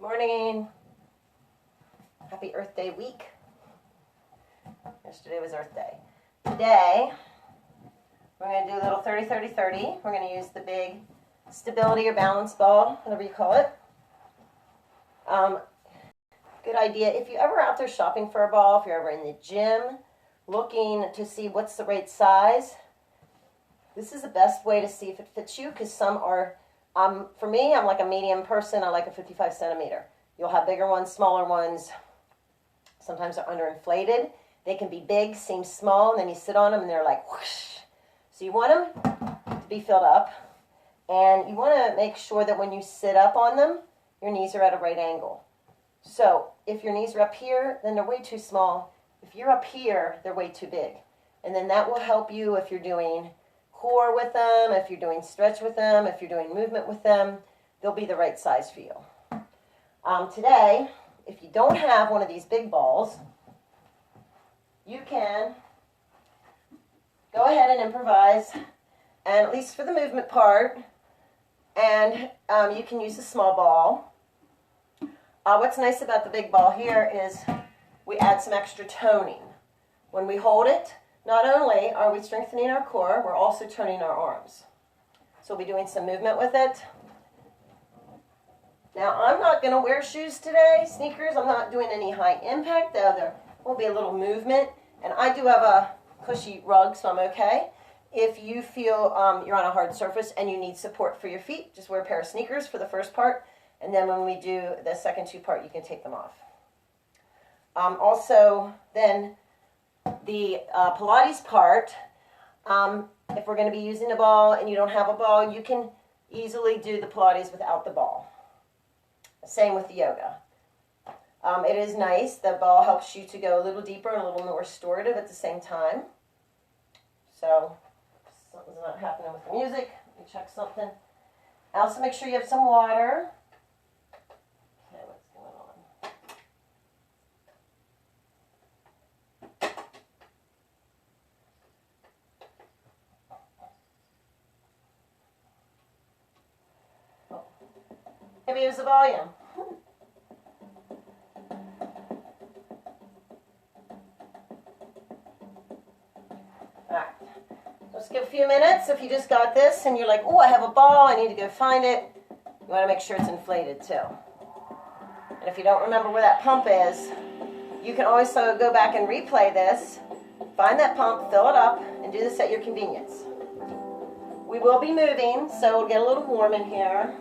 Morning. Happy Earth Day week. Yesterday was Earth Day. Today, we're going to do a little 30-30-30. We're going to use the big stability or balance ball, whatever you call it. Good idea. If you're ever out there shopping for a ball, if you're ever in the gym looking to see what's the right size, this is the best way to see if it fits you, because some are, for me, I'm like a medium person. I like a 55 centimeter. You'll have bigger ones, smaller ones. Sometimes they're underinflated. They can be big, seem small, and then you sit on them and they're like whoosh. So you want them to be filled up, and you want to make sure that when you sit up on them, your knees are at a right angle. So if your knees are up here, then they're way too small. If you're up here, they're way too big. And then that will help you if you're doing core with them, if you're doing stretch with them, if you're doing movement with them, they'll be the right size for you. Today, if you don't have one of these big balls, you can go ahead and improvise, and at least for the movement part, and you can use a small ball. What's nice about the big ball here is we add some extra toning. When we hold it, not only are we strengthening our core, we're also toning our arms. So we'll be doing some movement with it. Now, I'm not going to wear shoes today, sneakers. I'm not doing any high impact, though there will be a little movement. And I do have a cushy rug, so I'm okay. If you feel you're on a hard surface and you need support for your feet, just wear a pair of sneakers for the first part. And then when we do the second two part, you can take them off. Also, then the Pilates part, if we're going to be using a ball and you don't have a ball, you can easily do the Pilates without the ball. Same with the yoga. It is nice. The ball helps you to go a little deeper and a little more restorative at the same time. So, something's not happening with the music. Let me check something. Also, make sure you have some water. Okay, what's going on? Oh. Maybe it was the volume. Just give a few minutes. If you just got this and you're like, oh, I have a ball, I need to go find it, you want to make sure it's inflated too. And if you don't remember where that pump is, you can always go back and replay this, find that pump, fill it up, and do this at your convenience. We will be moving, so we'll get a little warm in here.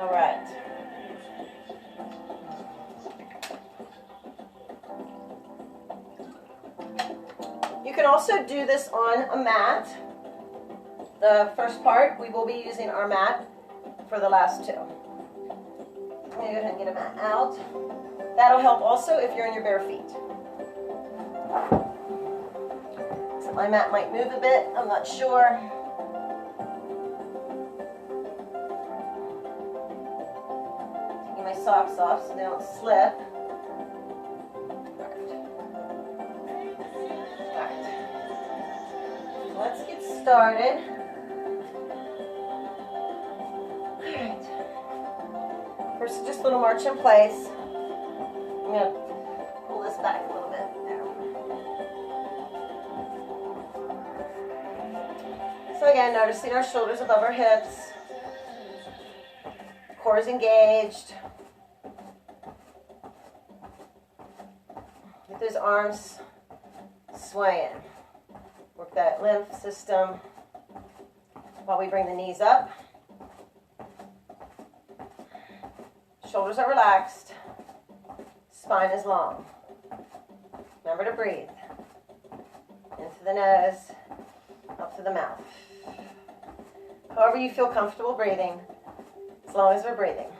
All right. You can also do this on a mat. The first part, we will be using our mat for the last two. I'm going to go ahead and get a mat out. That'll help also if you're in your bare feet. So my mat might move a bit, I'm not sure. My socks off so they don't slip. Alright. So let's get started. Alright. First, just a little march in place. I'm going to pull this back a little bit. There. So again, noticing our shoulders above our hips. Core is engaged. Get those arms swaying. Work that lymph system while we bring the knees up. Shoulders are relaxed. Spine is long. Remember to breathe. In through the nose, up through the mouth. However you feel comfortable breathing, as long as we're breathing.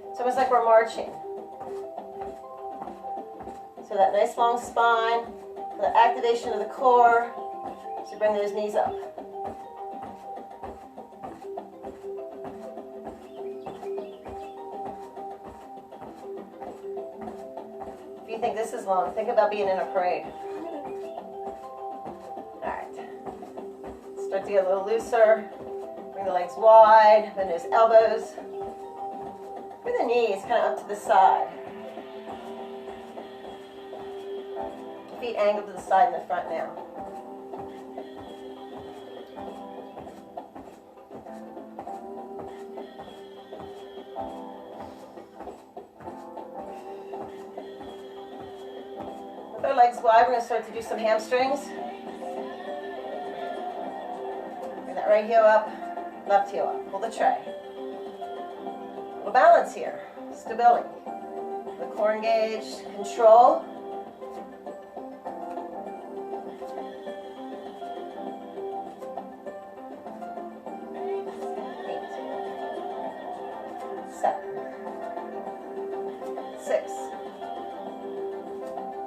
It's almost like we're marching. So that nice long spine, the activation of the core, so bring those knees up. you think this is long, think about being in a parade. All right. Start to get a little looser. Bring the legs wide, bend those elbows. Bring the knees kind of up to the side. Feet angled to the side and the front now. With our legs wide, we're going to start to do some hamstrings. Bring that right heel up, left heel up. Pull the tray. A little balance here. Stability. The core engaged. Control.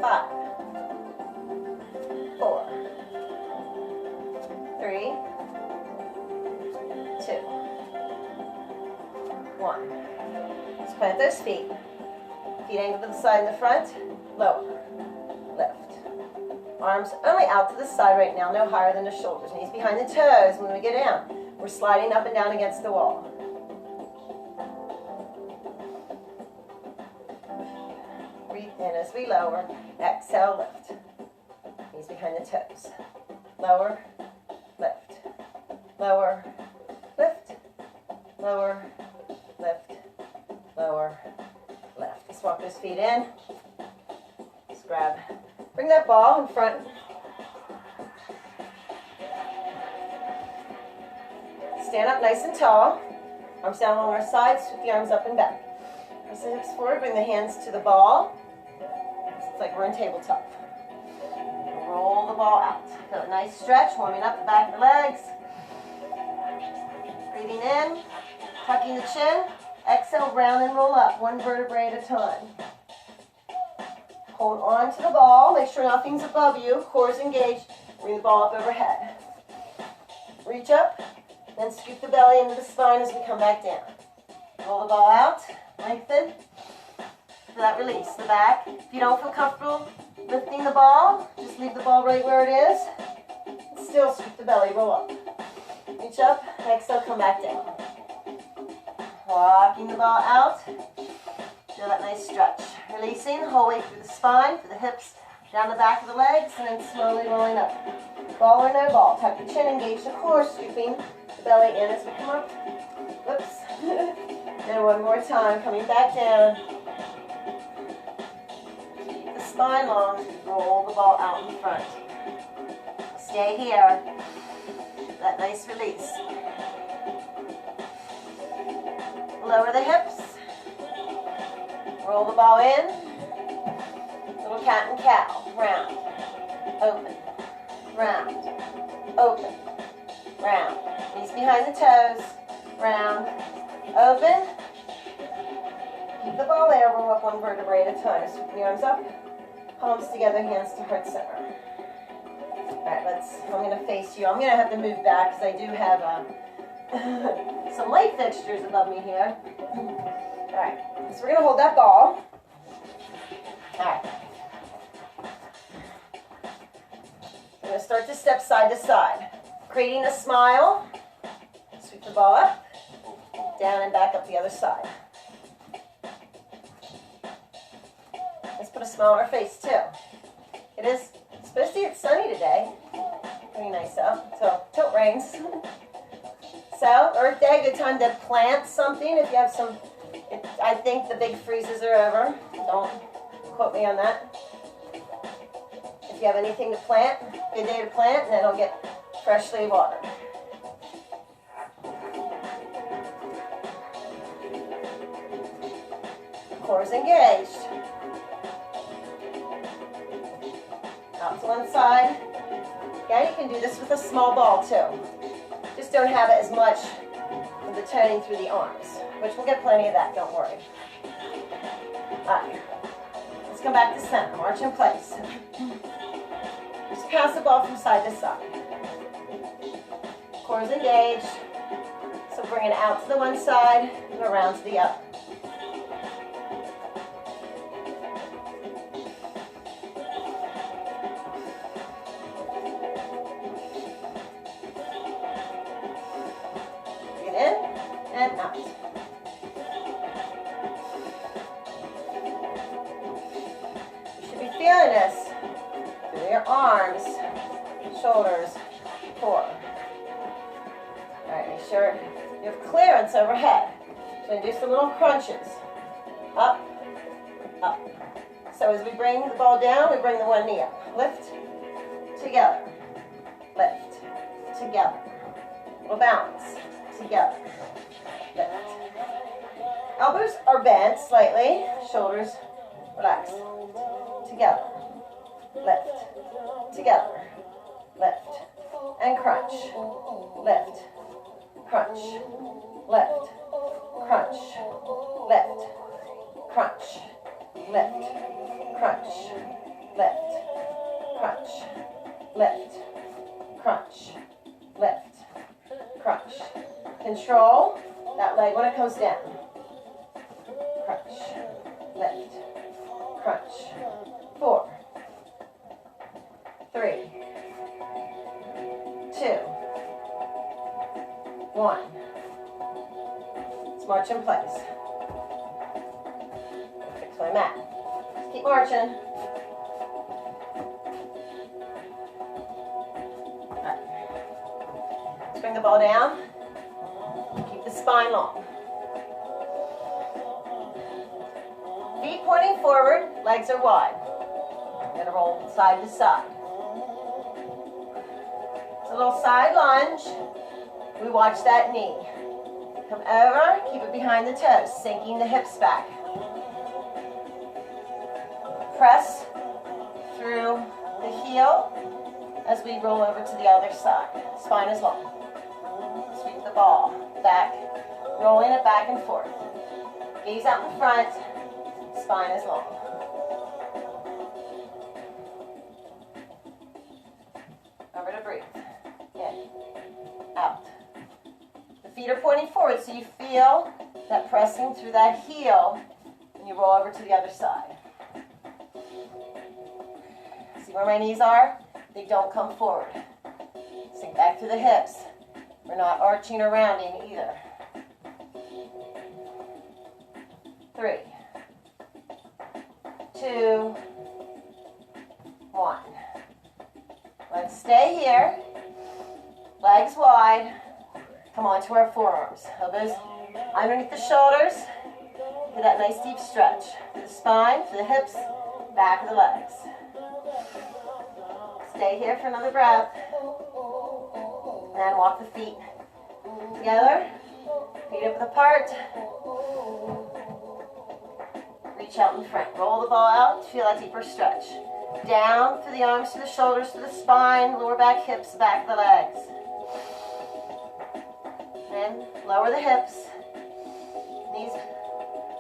5, 4, 3, 2, 1. Just plant those feet. Feet angled to the side and the front. Lower. Lift. Arms only out to the side right now, no higher than the shoulders. Knees behind the toes. When we get down, we're sliding up and down against the wall. Breathe in as we lower. Exhale, lift. Knees behind the toes. Lower, lift. Lower, lift. Lower, lift. Lower, lift. Let's walk those feet in. Just grab. Bring that ball in front. Stand up nice and tall. Arms down along our sides. Sweep the arms up and back. Press the hips forward. Bring the hands to the ball. It's like we're in tabletop. Roll the ball out. Feel a nice stretch, warming up the back of the legs. Breathing in, tucking the chin. Exhale, round and roll up, one vertebrae at a time. Hold on to the ball. Make sure nothing's above you. Core is engaged. Bring the ball up overhead. Reach up, then scoop the belly into the spine as we come back down. Roll the ball out, lengthen. For that release, the back. If you don't feel comfortable lifting the ball, just leave the ball right where it is. Still scoop the belly, roll up. Reach up, exhale, come back down. Walking the ball out. Feel that nice stretch. Releasing the whole way through the spine, for the hips, down the back of the legs, and then slowly rolling up. Ball or no ball. Tuck the chin, engage the core, scooping the belly in as we come up. Whoops. And one more time, coming back down. Keep the spine long. Roll the ball out in front. Stay here. That nice release. Lower the hips. Roll the ball in. Little cat and cow. Round. Open. Round. Open. Round. Knees behind the toes. Round. Open. Keep the ball there. Roll up one vertebrae at a time. Sweep the arms up. Palms together, hands to heart center. Alright, I'm going to face you. I'm going to have to move back because I do have some light fixtures above me here. Alright, so we're going to hold that ball. Alright. We're going to start to step side to side. Creating a smile. Sweep the ball up. Down and back up the other side. Let's put a smile on our face too. It is supposed to get sunny today. Pretty nice out. So, tilt rings. So, Earth Day, good time to plant something. If you have some, I think the big freezes are over. Don't quote me on that. If you have anything to plant, good day to plant, and then it'll get freshly watered. Core is engaged. Out to one side. Yeah, you can do this with a small ball too. Just don't have it as much of the toning through the arms, which we'll get plenty of that, don't worry. Alright, let's come back to center. March in place. Just pass the ball from side to side. Core is engaged. So bring it out to the one side and around to the other. out. You should be feeling this through your arms, shoulders, core. All right, make sure you have clearance overhead. So we're going to do some little crunches. Up, up. So as we bring the ball down, we bring the one knee up. Lift, together. Lift, together. We'll balance, together. Lift. Elbows are bent slightly. Shoulders relax. Together. Lift, together. Lift, and crunch. Lift, crunch. Lift, crunch. Lift, crunch. Lift, crunch. Lift, crunch. Lift, crunch. Lift, crunch. Control that leg when it comes down. Crunch. Lift, crunch. 4, 3, 2, 1. Let's march in place. Fix my mat. Just keep marching. All right. Let's bring the ball down. Keep the spine long. Feet pointing forward, legs are wide. We're going to roll side to side. It's a little side lunge. We watch that knee. Come over, keep it behind the toes, sinking the hips back. Press through the heel as we roll over to the other side. Spine is long. Sweep the ball back, rolling it back and forth. Gaze out in front, spine is long. Over to breathe. In, out. The feet are pointing forward, so you feel that pressing through that heel when you roll over to the other side. See where my knees are? They don't come forward. Sink back to the hips. We're not arching or rounding either. 3, 2, 1. Let's stay here. Legs wide. Come on to our forearms. Elbows underneath the shoulders. Get that nice deep stretch. To the spine, to the hips, back of the legs. Stay here for another breath. And walk the feet together. Feet up apart. Reach out in front. Roll the ball out. Feel that deeper stretch. Down through the arms, to the shoulders, to the spine, lower back, hips, back of the legs. Then lower the hips, knees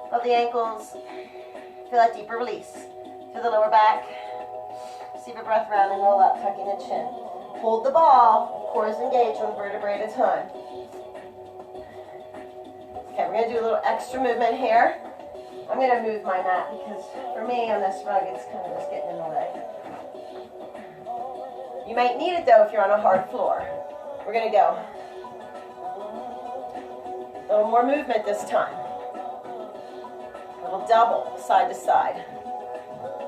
above the ankles. Feel that deeper release. To the lower back. See your breath round and roll up, tucking the chin. Hold the ball, core is engaged, one vertebrae at a time. Okay, we're going to do a little extra movement here. I'm going to move my mat because for me on this rug it's kind of just getting in the way. You might need it though if you're on a hard floor. We're going to go. A little more movement this time. A little double, side to side.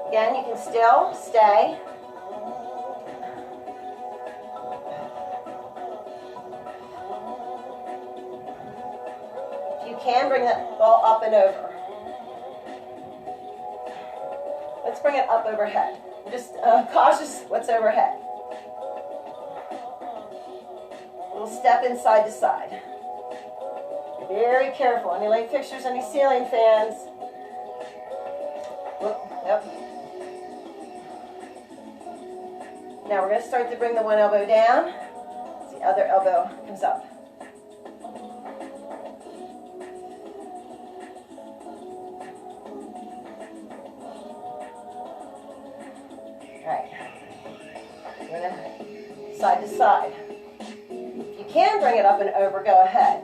Again, you can still stay. If you can, bring that ball up and over. Let's bring it up overhead. Just cautious what's overhead. A little step in side to side. Be very careful. Any light fixtures, any ceiling fans. Whoop, yep. Now we're going to start to bring the one elbow down. The other elbow comes up. Side to side. If you can bring it up and over, go ahead.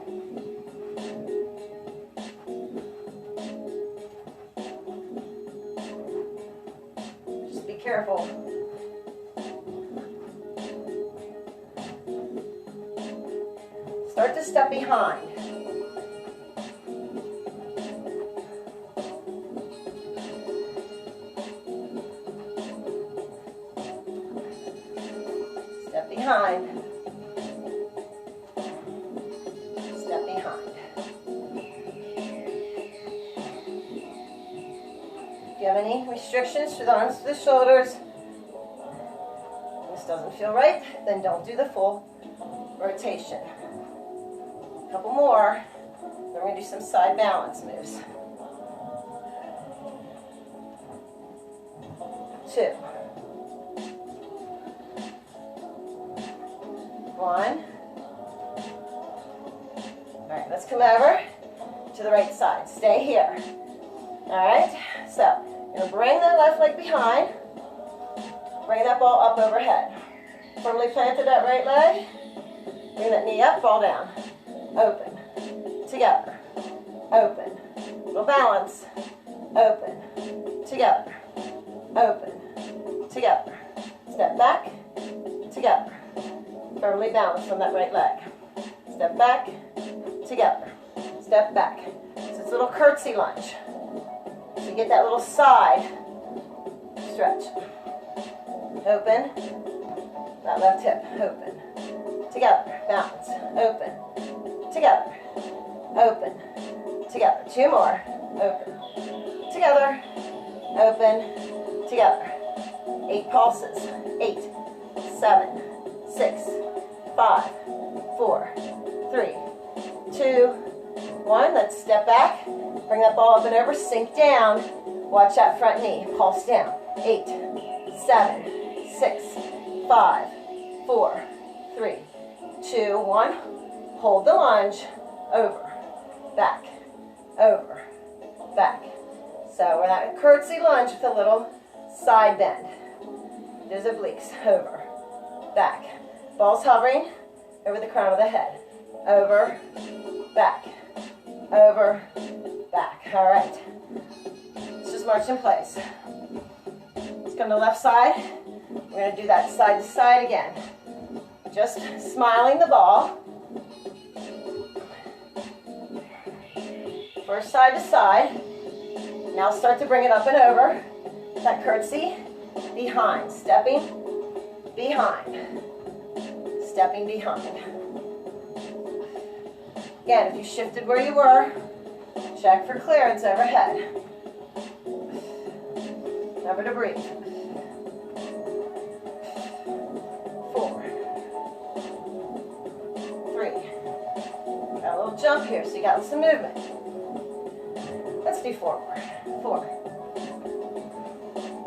Just be careful. Start to step behind. any restrictions to the arms to the shoulders, this doesn't feel right, then don't do the full rotation. A couple more, then we're going to do some side balance moves. 2. 1. All right, let's come over to the right side. Stay here. All right, so you're going to bring that left leg behind. Bring that ball up overhead. Firmly planted that right leg. Bring that knee up, fall down. Open. Together. Open. Little balance. Open. Together. Open. Together. Step back. Together. Firmly balanced on that right leg. Step back. Together. Step back. So it's a little curtsy lunge. So you get that little side stretch. Open. That left hip. Open. Together. Balance. Open. Together. Open. Together. 2 more. Open. Together. Open. Together. 8 pulses. 8, 7, 6, 5, 4, 3, 2, 1. Let's step back. Bring that ball up and over. Sink down. Watch that front knee. Pulse down. 8, 7, 6, 5, 4, 3, 2, 1. Hold the lunge. Over. Back. Over. Back. So we're at a curtsy lunge with a little side bend. Those obliques. Over. Back. Ball's hovering over the crown of the head. Over. Back. Over. Back. All right. Let's just march in place. Let's come to the left side. We're going to do that side to side again. Just smiling the ball. First side to side. Now start to bring it up and over. That curtsy. Behind. Stepping. Behind. Stepping behind. Again, if you shifted where you were, check for clearance overhead. Remember to breathe. 4, 3. Got a little jump here, so you got some movement. Let's do 4 more. 4,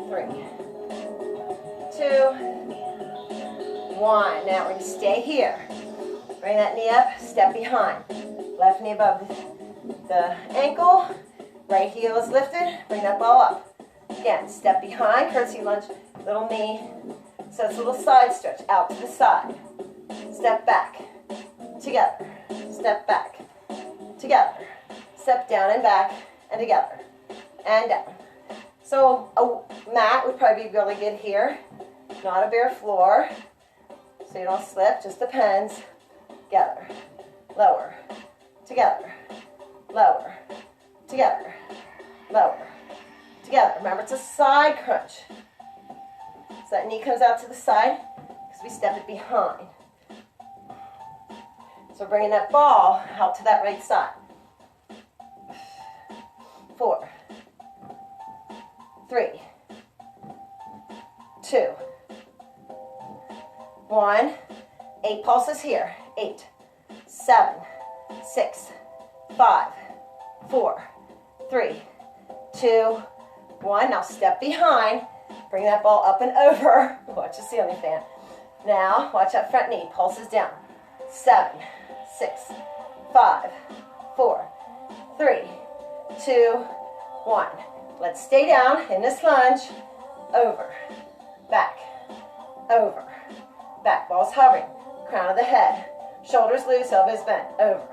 3, 2, 1. Now we're going to stay here. Bring that knee up, step behind. Left knee above the ankle. Right heel is lifted. Bring that ball up. Again, step behind, curtsy lunge, little knee. So it's a little side stretch, out to the side. Step back, together. Step back, together. Step down and back, and together. And down. So a mat would probably be really good here. Not a bare floor, so you don't slip, just depends. Together, lower, together, lower, together, lower, together. Remember, it's a side crunch. So that knee comes out to the side because we step it behind. So bringing that ball out to that right side. 4, 3, 2, 1. 8 pulses here. 8, 7, 6, 5, 4, 3, 2, 1. Now step behind. Bring that ball up and over. Watch the ceiling fan. Now watch that front knee. Pulses down. 7, 6, 5, 4, 3, 2, 1. Let's stay down in this lunge. Over. Back. Over. Back. Ball's hovering. Crown of the head. Shoulders loose. Elbows bent. Over.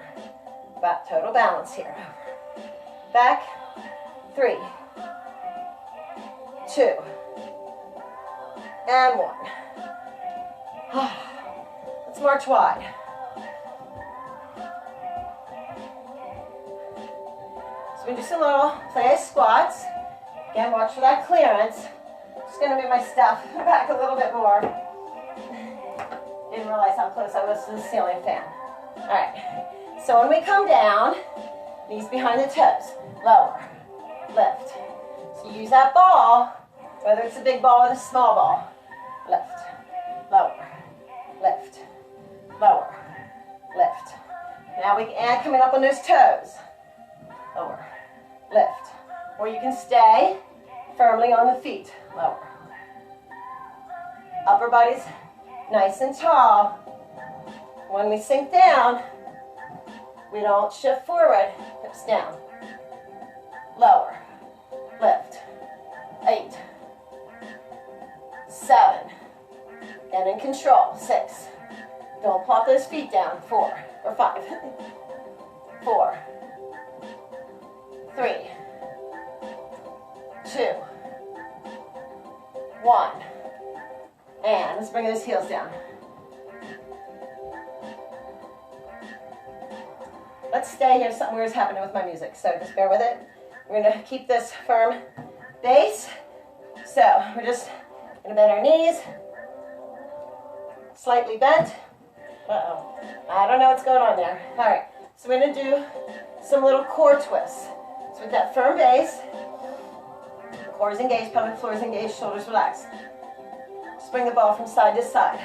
Back. Total balance here. Over. Back. 3, 2, and 1. Let's march wide. So we do some little play squats. Again, watch for that clearance. Just going to move my stuff back a little bit more. Didn't realize how close I was to the ceiling fan. All right. So when we come down, knees behind the toes. Lower. Lift. So use that ball, whether it's a big ball or a small ball. Lift, lower, lift, lower, lift. Now we can coming up on those toes. Lower, lift. Or you can stay firmly on the feet. Lower. Upper body's nice and tall. When we sink down, we don't shift forward, hips down. Lower, lift. 8, 7, and in control. 6. Don't plop those feet down. 4 or 5. 4, 3, 2, 1. And let's bring those heels down. Let's stay here. Something weird's happening with my music, so just bear with it. We're going to keep this firm base. So we're just going to bend our knees. Slightly bent. Uh-oh. I don't know what's going on there. All right. So we're going to do some little core twists. So with that firm base, core is engaged, pelvic floor is engaged, shoulders relaxed. Just bring the ball from side to side.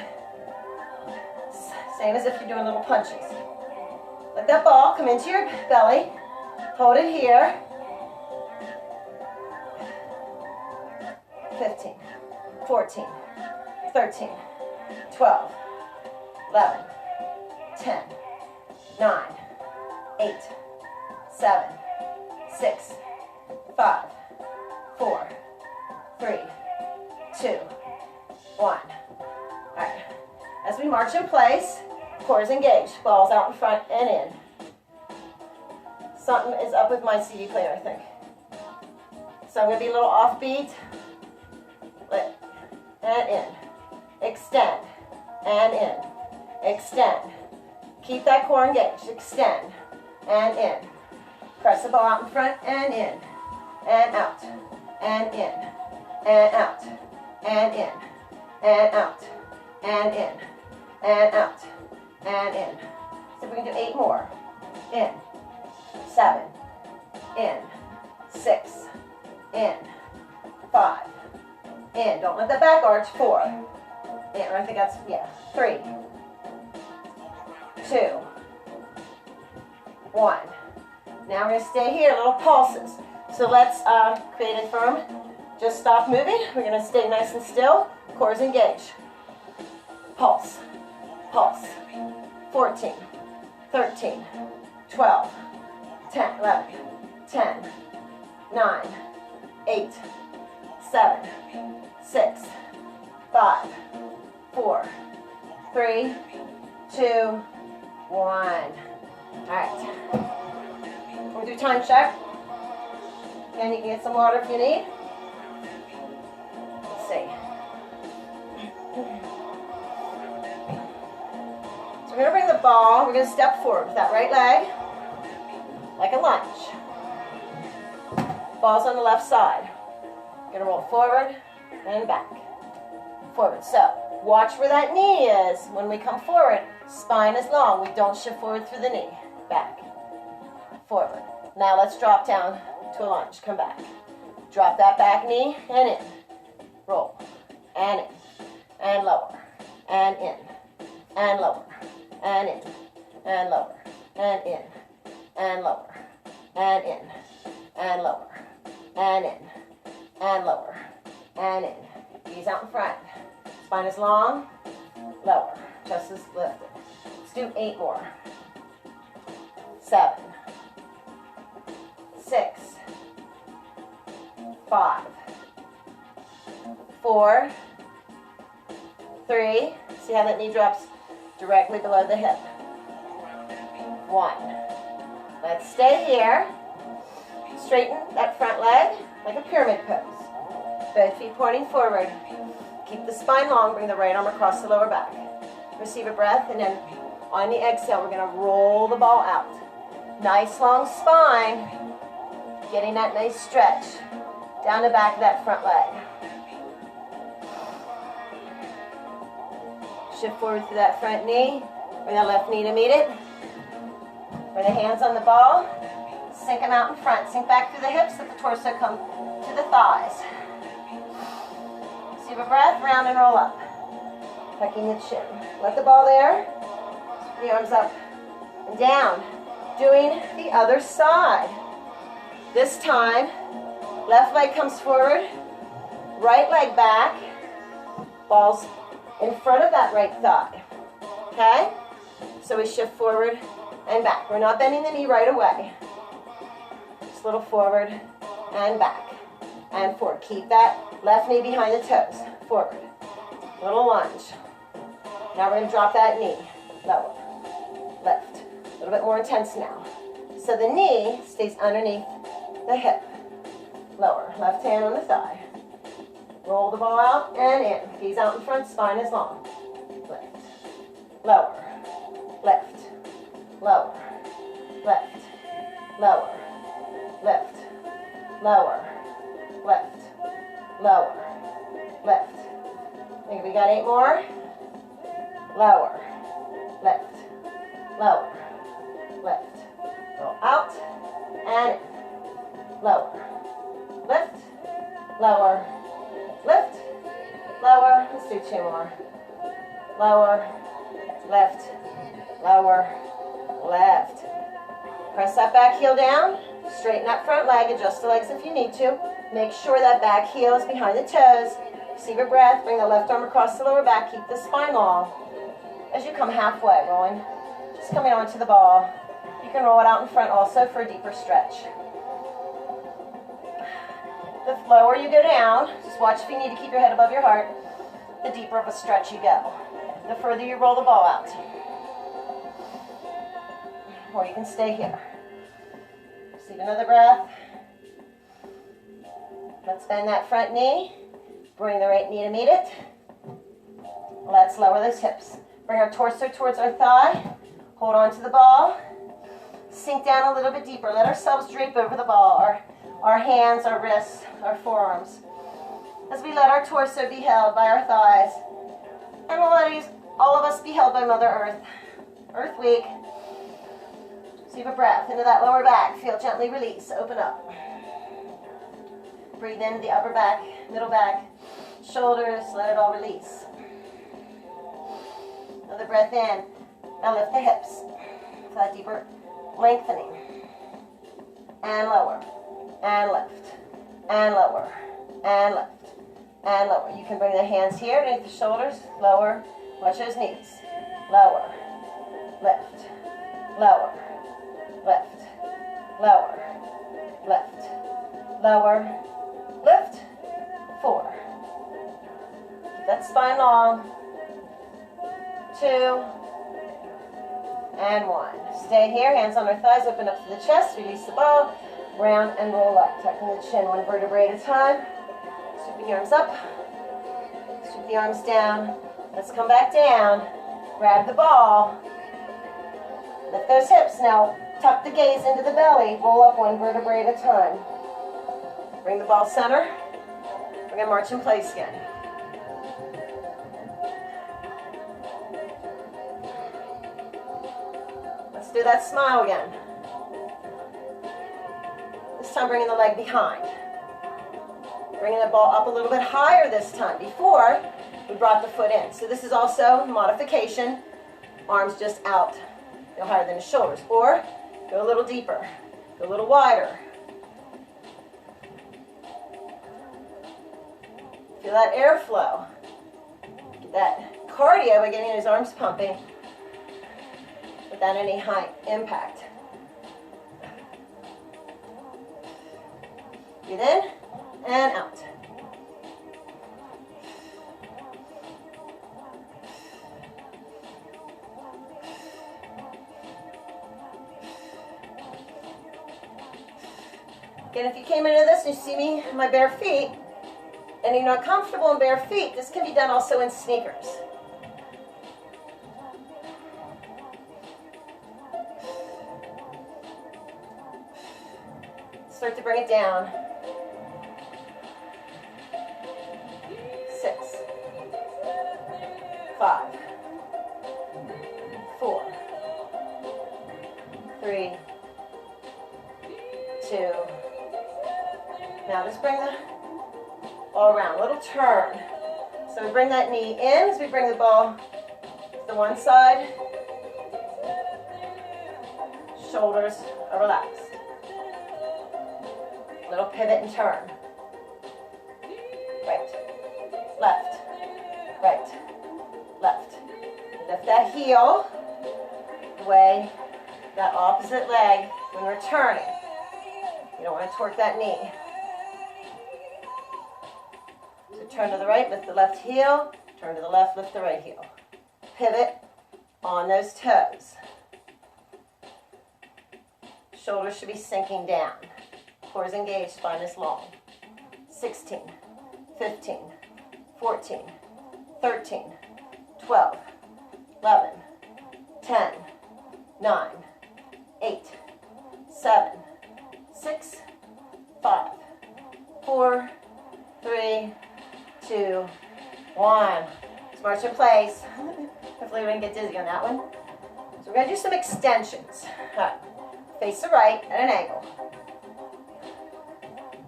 Same as if you're doing little punches. Let that ball come into your belly. Hold it here. 15, 14, 13, 12, 11, 10, 9, 8, 7, 6, 5, 4, 3, 2, 1. All right. As we march in place, core is engaged. Balls out in front and in. Something is up with my CD player, I think. So I'm going to be a little offbeat. And in. Extend. And in. Extend. Keep that core engaged. Extend. And in. Press the ball out in front and in. And out. And in. And out. And in. And out. And in. And out. And in. So we can do 8 more. In. 7. In. 6. In. 5. In. Don't let the back arch. 4. In. I think that's, 3. 2. 1. Now we're going to stay here, little pulses. So let's create a firm. Just stop moving. We're going to stay nice and still. Core is engaged. Pulse. Pulse. 14. 13. 12. 10. 11. 10. 9. 8. 7. 6, 5, 4, 3, 2, 1. All right. We'll do time check. Again, you can get some water if you need. Let's see. So we're going to bring the ball. We're going to step forward with that right leg, like a lunge. Ball's on the left side. We're going to roll forward and back. Forward. So watch where that knee is when we come forward. Spine is long. We don't shift forward through the knee. Back. Forward. Now let's drop down to a lunge. Come back. Drop that back knee and in. Roll. And in. And lower. And in. And lower. And in. And lower. And in. And lower. And in. And lower. And in. And lower. And in. Knees out in front. Spine is long. Lower. Chest is lifted. Let's do 8 more. 7. 6. 5. 4. 3. See how that knee drops directly below the hip. 1. Let's stay here. Straighten that front leg like a pyramid pose. Both feet pointing forward. Keep the spine long. Bring the right arm across the lower back. Receive a breath, and then on the exhale, we're going to roll the ball out. Nice long spine. Getting that nice stretch down the back of that front leg. Shift forward through that front knee. Bring that left knee to meet it. Bring the hands on the ball. Sink them out in front. Sink back through the hips, let the torso come to the thighs. Receive a breath, round and roll up. Tucking the chin. Let the ball there. The arms up and down. Doing the other side. This time, left leg comes forward, right leg back, balls in front of that right thigh. Okay? So we shift forward and back. We're not bending the knee right away. Just a little forward and back and forward. Keep that left knee behind the toes. Forward. Little lunge. Now we're going to drop that knee. Lower. Lift. A little bit more intense now. So the knee stays underneath the hip. Lower. Left hand on the thigh. Roll the ball out and in. Gaze out in front. Spine is long. Lift. Lower. Lift. Lower. Lift. Lower. Lift. Lower. Lift. Lower. Lift. I think we got 8 more. Lower. Lift. Lower. Lift. Roll out and in. Lower. Lift. Lower. Lift. Lower. Let's do 2 more. Lower. Lift. Lower. Lift. Press that back heel down. Straighten that front leg. Adjust the legs if you need to. Make sure that back heel is behind the toes. Receive a breath. Bring the left arm across the lower back. Keep the spine long. As you come halfway, rolling, just coming onto the ball. You can roll it out in front also for a deeper stretch. The lower you go down, just watch if you need to keep your head above your heart, the deeper of a stretch you go. The further you roll the ball out. Or you can stay here. Receive another breath. Let's bend that front knee. Bring the right knee to meet it. Let's lower those hips. Bring our torso towards our thigh. Hold on to the ball. Sink down a little bit deeper. Let ourselves drape over the ball. Our hands, our wrists, our forearms. As we let our torso be held by our thighs. And we'll let all of us be held by Mother Earth. Earth week. Receive a breath into that lower back. Feel gently release. Open up. Breathe into the upper back, middle back, shoulders. Let it all release. Another breath in. Now lift the hips. For that deeper lengthening. And lower. And lift. And lower. And lift. And lower. You can bring the hands here underneath the shoulders. Lower. Watch those knees. Lower. Lift. Lower. Lift. Lower. Lift. Lower. Lift. 4. Keep that spine long. 2. And 1. Stay here. Hands on our thighs. Open up to the chest. Release the ball. Round and roll up. Tucking the chin 1 vertebrae at a time. Sweep the arms up. Sweep the arms down. Let's come back down. Grab the ball. Lift those hips. Now tuck the gaze into the belly. Roll up 1 vertebrae at a time. Bring the ball center. We're going to march in place again. Let's do that smile again. This time bringing the leg behind. Bringing the ball up a little bit higher this time. Before, we brought the foot in. So this is also modification. Arms just out. No higher than the shoulders. Or go a little deeper. Go a little wider. Feel that airflow. Get that cardio by getting those arms pumping without any high impact. Breathe in and out. Again, if you came into this and you see me in my bare feet, and you're not comfortable in bare feet, this can be done also in sneakers. Start to bring it down. 6, 5, 4, 3, 2. Now just bring the ball around, little turn. So we bring that knee in as we bring the ball to the one side. Shoulders are relaxed. Little pivot and turn. Right, left, right, left. Lift that heel, way that opposite leg when we're turning. You don't want to torque that knee. So turn to the right, lift the left heel, turn to the left, lift the right heel. Pivot on those toes. Shoulders should be sinking down. Core is engaged, spine is long. 16, 15, 14, 13, 12, 11, 10, 9, 8, 7, 6, 5, 4, 3, 2, 1. Let's march in place. Hopefully we didn't get dizzy on that one. So we're going to do some extensions. All right. Face the right at an angle.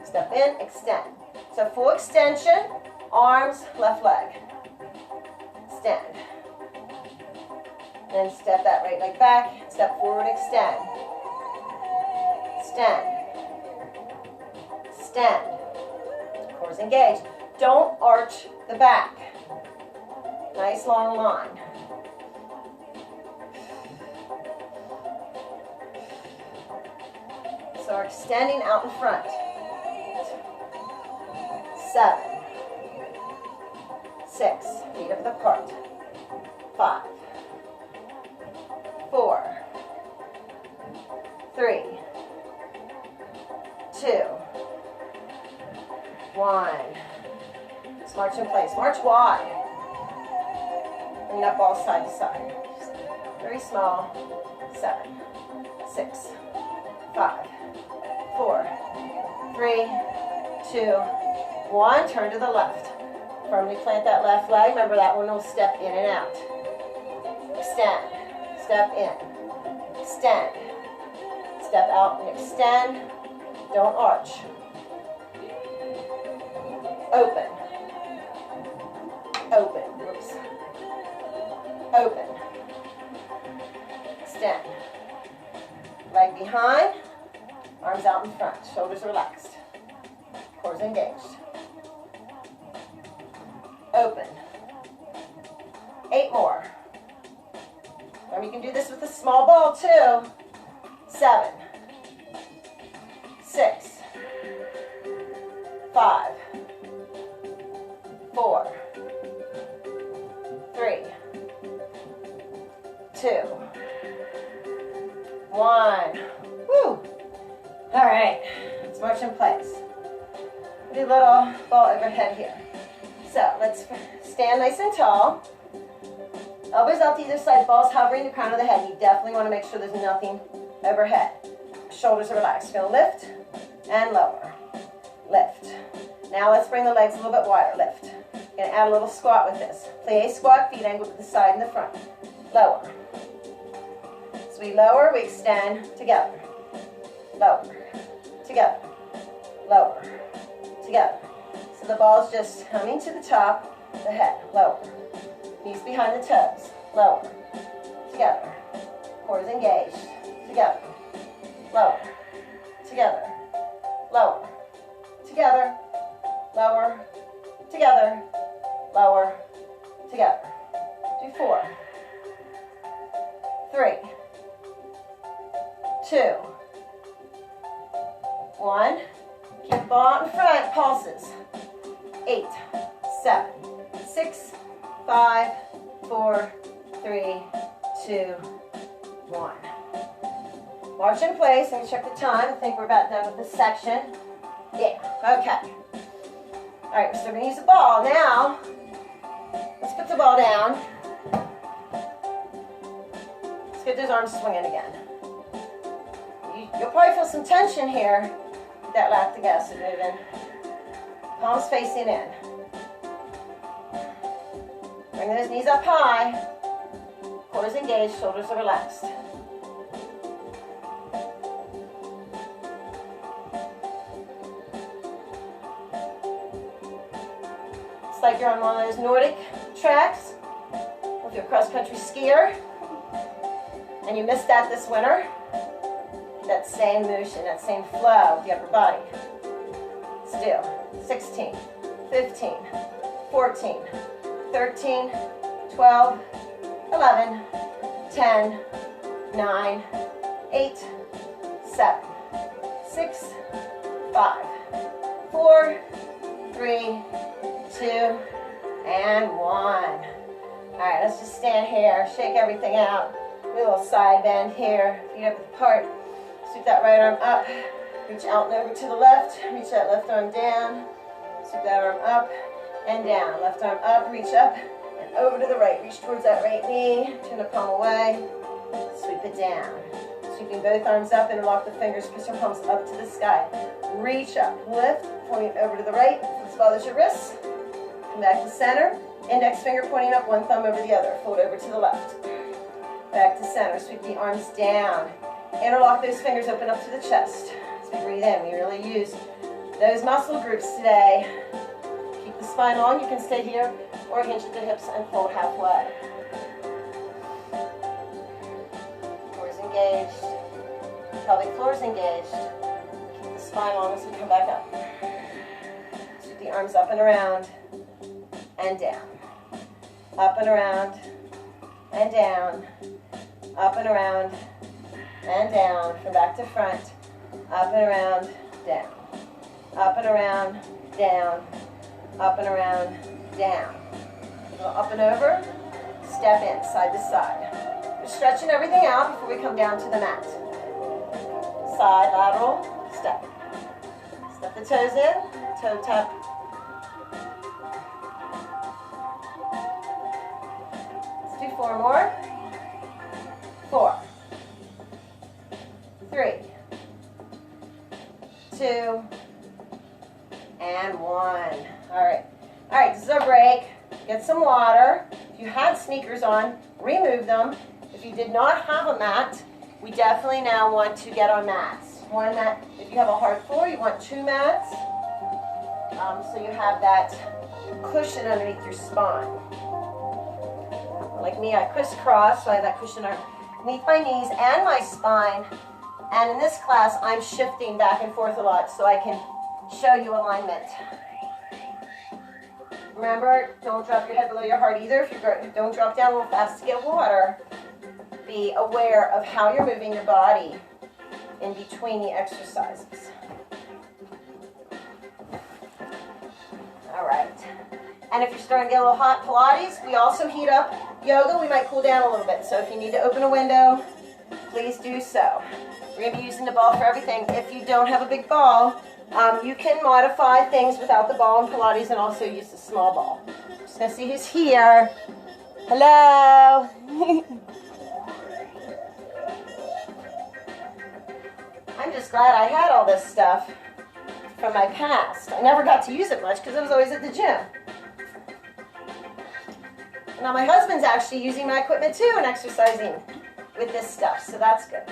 Step in, extend. So full extension, arms, left leg. Extend. Then step that right leg back, step forward, extend. Extend. Extend. Core's engaged. Don't arch the back. Nice long line. So we're extending out in front. 7, 6, feet width apart. 5, 4, 3, 2, 1. Let's march in place. March wide. Bring that ball side to side. Very small. 7, 6, 5, 4, 3, 2, 1. Turn to the left. Firmly plant that left leg. Remember that one will step in and out. Extend. Step in. Extend. Step out and extend. Don't arch. Open. Open. Whoops. Open. Extend. Leg behind. Arms out in front. Shoulders relaxed. Core's engaged. Open. 8 more. Or you can do this with a small ball too. 7, 6, 5, 4, 3, 2, 1. Woo! All right, let's march in place. Do a little ball overhead here. So let's stand nice and tall. Elbows out to either side, balls hovering the crown of the head. You definitely want to make sure there's nothing overhead. Shoulders are relaxed. You're going to lift and lower. Lift. Now let's bring the legs a little bit wider. Lift. You're going to add a little squat with this. Plie squat, feet angled to the side and the front. Lower. So we lower, we extend together. Lower. Together. Lower. Together. So the ball's just coming to the top, the head. Lower. Knees behind the toes. Lower. Together. Core is engaged. Together. Lower. Together. Lower. Together. Lower. Together. Lower. Together. Do 4. 3. 2. 1. Keep the ball out in front. Pulses. 8, 7, 6, 5, 4, 3, 2, 1. March in place. Let me check the time. I think we're about done with this section. Yeah, okay. All right, we're still going to use the ball. Now, let's put the ball down. Let's get those arms swinging again. You'll probably feel some tension here with that lactic acid moving. Palms facing in. Bring those knees up high. Core is engaged, shoulders are relaxed. like you're on one of those Nordic tracks, if you're a cross-country skier, and you missed that this winter, that same motion, that same flow of the upper body. Let's do 16, 15, 14, 13, 12, 11, 10, 9, 8, 7, 6, 5, 4, 3, 2, and 1. All right, let's just stand here, shake everything out. Do a little side bend here, feet up apart. Sweep that right arm up, reach out and over to the left, reach that left arm down, sweep that arm up and down. Left arm up, reach up and over to the right. Reach towards that right knee, turn the palm away, sweep it down. Sweeping both arms up, interlock the fingers, push your palms up to the sky. Reach up, lift, point over to the right, as well as your wrists. Come back to center, index finger pointing up, one thumb over the other. Fold over to the left. Back to center, sweep the arms down. Interlock those fingers, open up to the chest. As we breathe in, we really use those muscle groups today. Keep the spine long, you can stay here, or hinge at the hips and fold halfway. Engaged, pelvic floor is engaged. Keep the spine long as we come back up. Sweep the arms up and around and down. Up and around and down. Up and around and down. From back to front. Up and around, down. Up and around, down. Up and around, down. Go up and over. Step in, side to side. Stretching everything out before we come down to the mat. Side, lateral, step. Step the toes in, toe tap. Let's do 4 more. 4, 3, 2, and 1. All right, this is our break. Get some water. If you had sneakers on, remove them. If you did not have a mat, we definitely now want to get our mats. One mat, if you have a hard floor, you want 2 mats. So you have that cushion underneath your spine. Like me, I crisscross, so I have that cushion underneath my knees and my spine. And in this class, I'm shifting back and forth a lot so I can show you alignment. Remember, don't drop your head below your heart either. If you don't drop down real fast to get water. Be aware of how you're moving your body in between the exercises. All right. And if you're starting to get a little hot Pilates, we also heat up yoga. We might cool down a little bit. So if you need to open a window, please do so. We're going to be using the ball for everything. If you don't have a big ball, you can modify things without the ball in Pilates and also use the small ball. Just going to see who's here. Hello. I'm just glad I had all this stuff from my past. I never got to use it much because I was always at the gym. Now my husband's actually using my equipment too and exercising with this stuff, so that's good.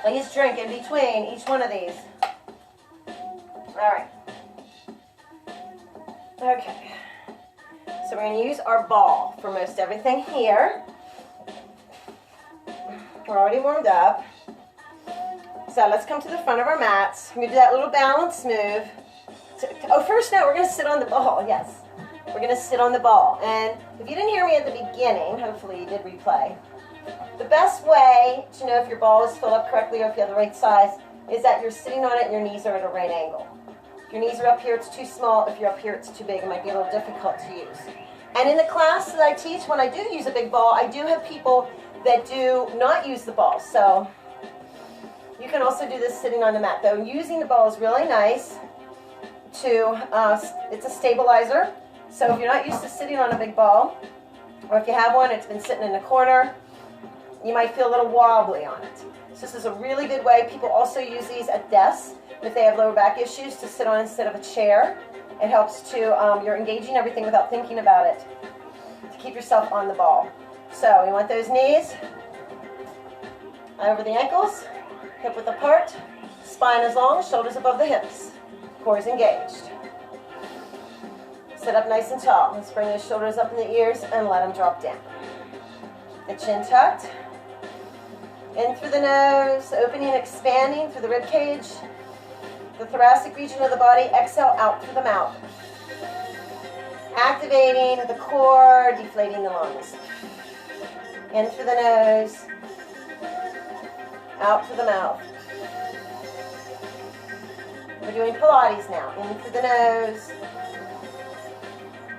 Please drink in between each one of these. All right. Okay. So we're going to use our ball for most everything here. We're already warmed up. So let's come to the front of our mats. We're going to do that little balance move. First note, we're going to sit on the ball. Yes. We're going to sit on the ball. And if you didn't hear me at the beginning, hopefully you did replay, the best way to know if your ball is filled up correctly or if you have the right size is that you're sitting on it and your knees are at a right angle. If your knees are up here, it's too small. If you're up here, it's too big. It might be a little difficult to use. And in the class that I teach, when I do use a big ball, I do have people that do not use the ball. So you can also do this sitting on the mat. Though using the ball is really nice it's a stabilizer. So if you're not used to sitting on a big ball, or if you have one, it's been sitting in the corner, you might feel a little wobbly on it. So this is a really good way. People also use these at desks if they have lower back issues to sit on instead of a chair. It helps to, you're engaging everything without thinking about it, to keep yourself on the ball. So we want those knees over the ankles, hip width apart, spine is long, shoulders above the hips. Core is engaged. Sit up nice and tall. Let's bring those shoulders up in the ears and let them drop down. The chin tucked. In through the nose, opening and expanding through the rib cage. The thoracic region of the body. Exhale out through the mouth. Activating the core, deflating the lungs. In through the nose, out through the mouth. We're doing Pilates now. In through the nose,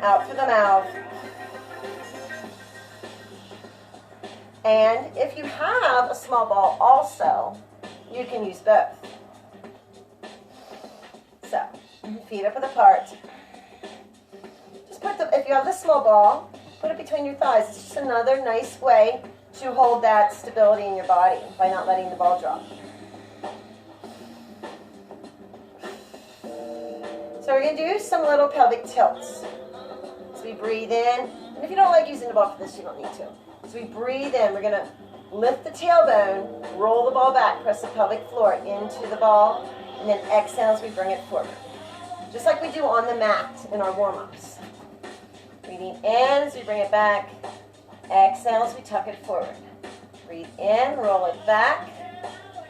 out through the mouth. And if you have a small ball also, you can use both. So, feet up width apart. Just put if you have the small ball, put it between your thighs. It's just another nice way to hold that stability in your body by not letting the ball drop. So we're going to do some little pelvic tilts. So we breathe in. And if you don't like using the ball for this, you don't need to. So we breathe in. We're going to lift the tailbone, roll the ball back, press the pelvic floor into the ball, and then exhale as we bring it forward. Just like we do on the mat in our warm-ups. Breathing in as we bring it back. Exhale as we tuck it forward. Breathe in, roll it back.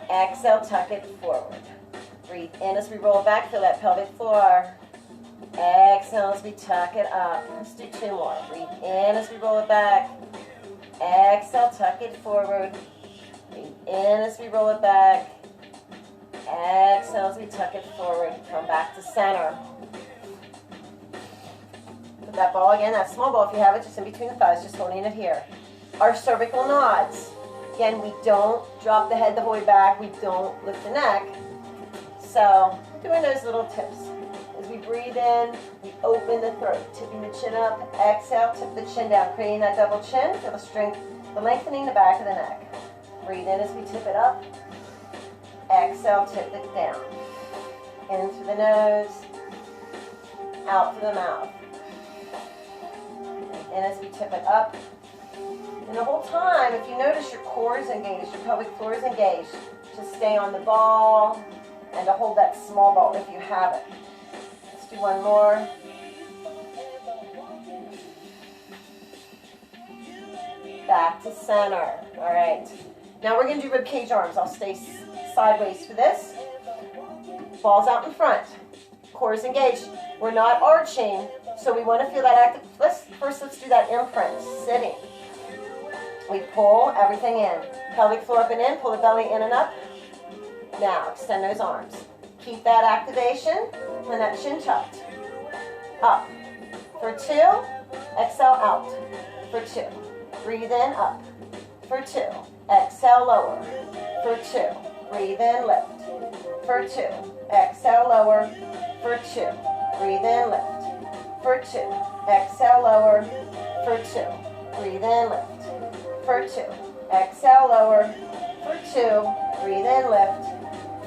Exhale, tuck it forward. Breathe in as we roll back, feel that pelvic floor. Exhale as we tuck it up. Let's do two more. Breathe in as we roll it back. Exhale, tuck it forward. Breathe in as we roll it back. Exhale as we tuck it forward. Come back to center. Put that ball again, that small ball if you have it, just in between the thighs, just holding it here. Our cervical nods. Again, we don't drop the head the whole way back. We don't lift the neck. So, doing those little tips. As we breathe in, we open the throat, tipping the chin up. Exhale, tip the chin down, creating that double chin. Feel the strength, the lengthening the back of the neck. Breathe in as we tip it up. Exhale, tip it down. In through the nose, out through the mouth. And as we tip it up. And the whole time, if you notice your core is engaged, your pelvic floor is engaged, just stay on the ball and to hold that small ball if you have it. Let's do one more. Back to center. All right. Now we're going to do rib cage arms. I'll stay sideways for this. Balls out in front. Core is engaged. We're not arching, so we want to feel that active. Let's do that imprint, sitting. We pull everything in. Pelvic floor up and in. Pull the belly in and up. Now, extend those arms. Keep that activation and that chin tucked. Up. For two. Exhale out. For two. Breathe in, up. For two. Exhale, lower. For two. Breathe in, lift. For two. Exhale, lower. For two. Breathe in, lift. For two. Exhale, lower. For two. Breathe in, lift. For two. Exhale, lower. For two. Breathe in, lift.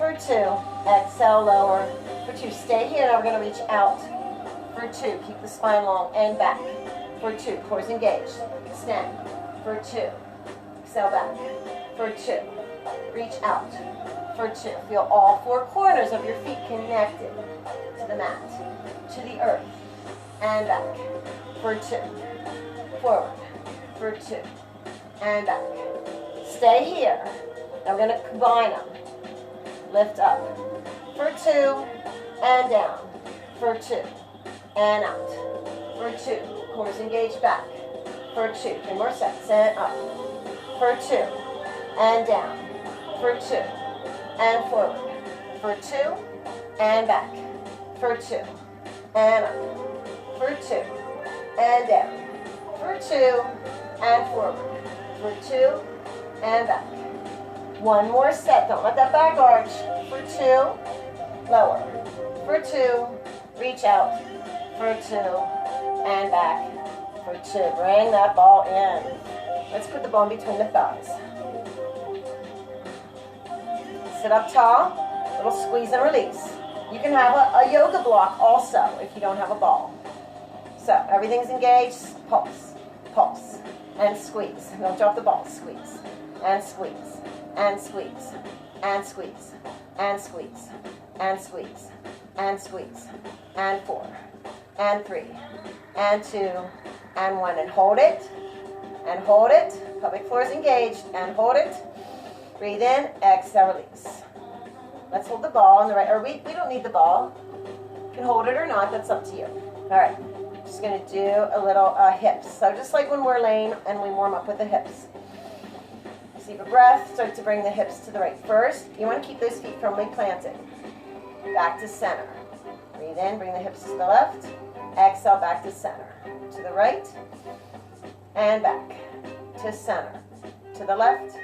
For two. Exhale, lower. For two. Stay here. Now we're going to reach out. For two. Keep the spine long and back. For two. Core's engaged. Extend. For two. Exhale back. For two. Reach out. For two. Feel all four corners of your feet connected to the mat, to the earth, and back. For two. Forward. For two. And back. Stay here. Now we're going to combine them. Lift up. For two. And down. For two. And out. For two. Core's engaged back. For two. 3 more sets. And up. For two. And down. For two. And forward. For two. And back. For two. And up. For two. And down. For two. And forward. For two. And back. One more set. Don't let that back arch. For two. Lower. For two. Reach out. For two. And back. For two. Bring that ball in. Let's put the ball in between the thighs. Sit up tall. Little squeeze and release. You can have a yoga block also if you don't have a ball. So everything's engaged. Pulse. Pulse. And squeeze. Don't drop the ball. Squeeze. And squeeze. And squeeze. And squeeze. And squeeze. And squeeze. and squeeze, and 4, and 3, and 2, and 1, and hold it, pelvic floor is engaged, and hold it, breathe in, exhale, release. Let's hold the ball on the right, or we don't need the ball, you can hold it or not, that's up to you. All right, just going to do a little hips, so just like when we're laying and we warm up with the hips. Deep breath, start to bring the hips to the right. First, you want to keep those feet firmly planted. Back to center. Breathe in, bring the hips to the left. Exhale, back to center. To the right, and back. To center. To the left,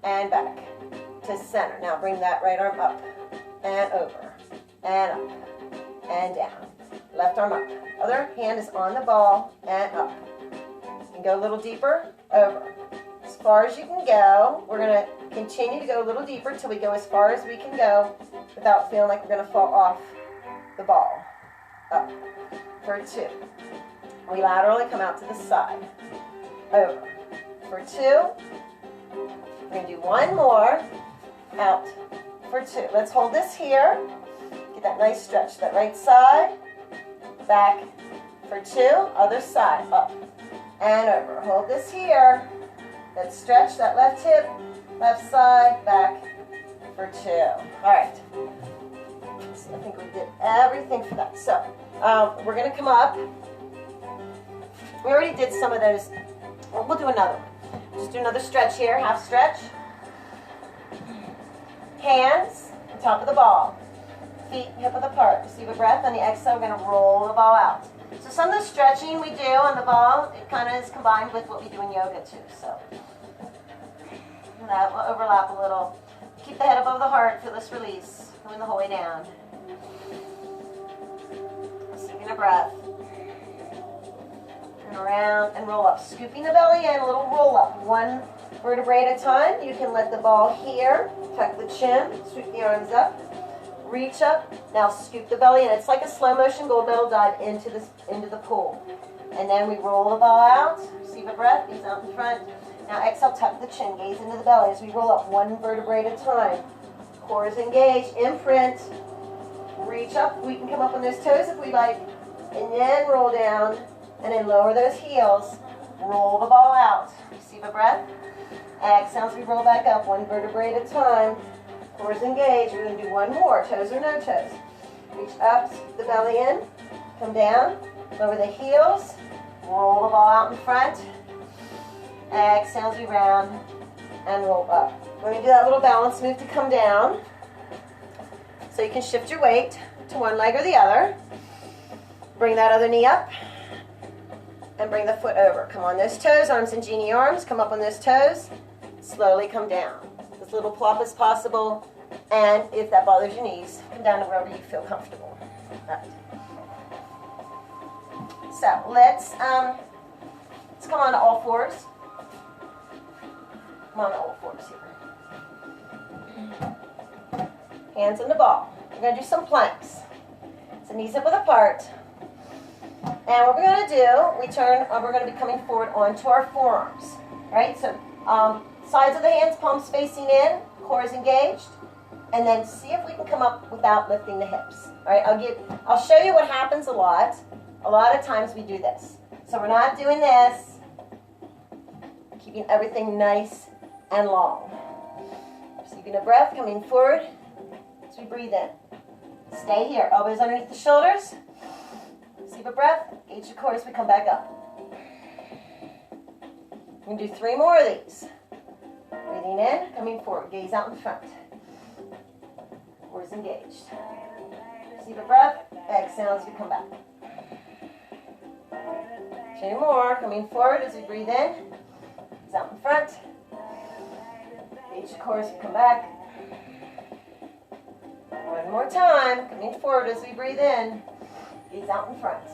and back. To center. Now bring that right arm up, and over, and up, and down. Left arm up. Other hand is on the ball, and up. You can go a little deeper, over. As far as you can go. We're going to continue to go a little deeper until we go as far as we can go without feeling like we're going to fall off the ball. Up for 2. We laterally come out to the side. Over for 2. We're going to do one more. Out for 2. Let's hold this here. Get that nice stretch. That right side. Back for 2. Other side. Up and over. Hold this here. Let's stretch that left hip, left side, back for 2. All right. So I think we did everything for that. So we're going to come up. We already did some of those. We'll do another one. Just do another stretch here, half stretch. Hands on top of the ball. Feet hip width apart. Receive a breath. On the exhale, we're going to roll the ball out. So some of the stretching we do on the ball, it kind of is combined with what we do in yoga too. So that will overlap a little. Keep the head above the heart, feel this release. Coming the whole way down. Receiving a breath. Turn around and roll up. Scooping the belly in, a little roll up. One vertebrae at a time. You can let the ball here. Tuck the chin. Sweep the arms up. Reach up. Now scoop the belly in. It's like a slow motion gold medal dive into the pool. And then we roll the ball out. Receive a breath. Gaze out in front. Now exhale, tuck the chin. Gaze into the belly as we roll up one vertebrae at a time. Core is engaged. Imprint. Reach up. We can come up on those toes if we like. And then roll down. And then lower those heels. Roll the ball out. Receive a breath. Exhale as we roll back up one vertebrae at a time. Core is engaged. We're going to do one more. Toes or no toes. Reach up, the belly in. Come down. Lower the heels. Roll the ball out in front. Exhale as we round and roll up. We're going to do that little balance move to come down. So you can shift your weight to one leg or the other. Bring that other knee up. And bring the foot over. Come on those toes. Arms and genie arms. Come up on those toes. Slowly come down. As little plop as possible, and if that bothers your knees, come down to wherever you feel comfortable. Right. So let's come on to all fours. Come on to all fours here. Hands on the ball. We're going to do some planks. So knees hip width apart. And what we're going to do, we're going to be coming forward onto our forearms. Right? So sides of the hands, palms facing in, core is engaged, and then see if we can come up without lifting the hips. All right, I'll show you what happens a lot. A lot of times we do this. So we're not doing this. Keeping everything nice and long. Receiving a breath, coming forward as we breathe in. Stay here, elbows underneath the shoulders. Receive a breath, gauge the core as we come back up. We're going to do 3 more of these. Breathing in, coming forward, gaze out in front. Core is engaged. Receive a breath, exhale as we come back. 2 more, coming forward as we breathe in. Gaze out in front. Gauge the core as we come back. One more time, coming forward as we breathe in. Gaze out in front.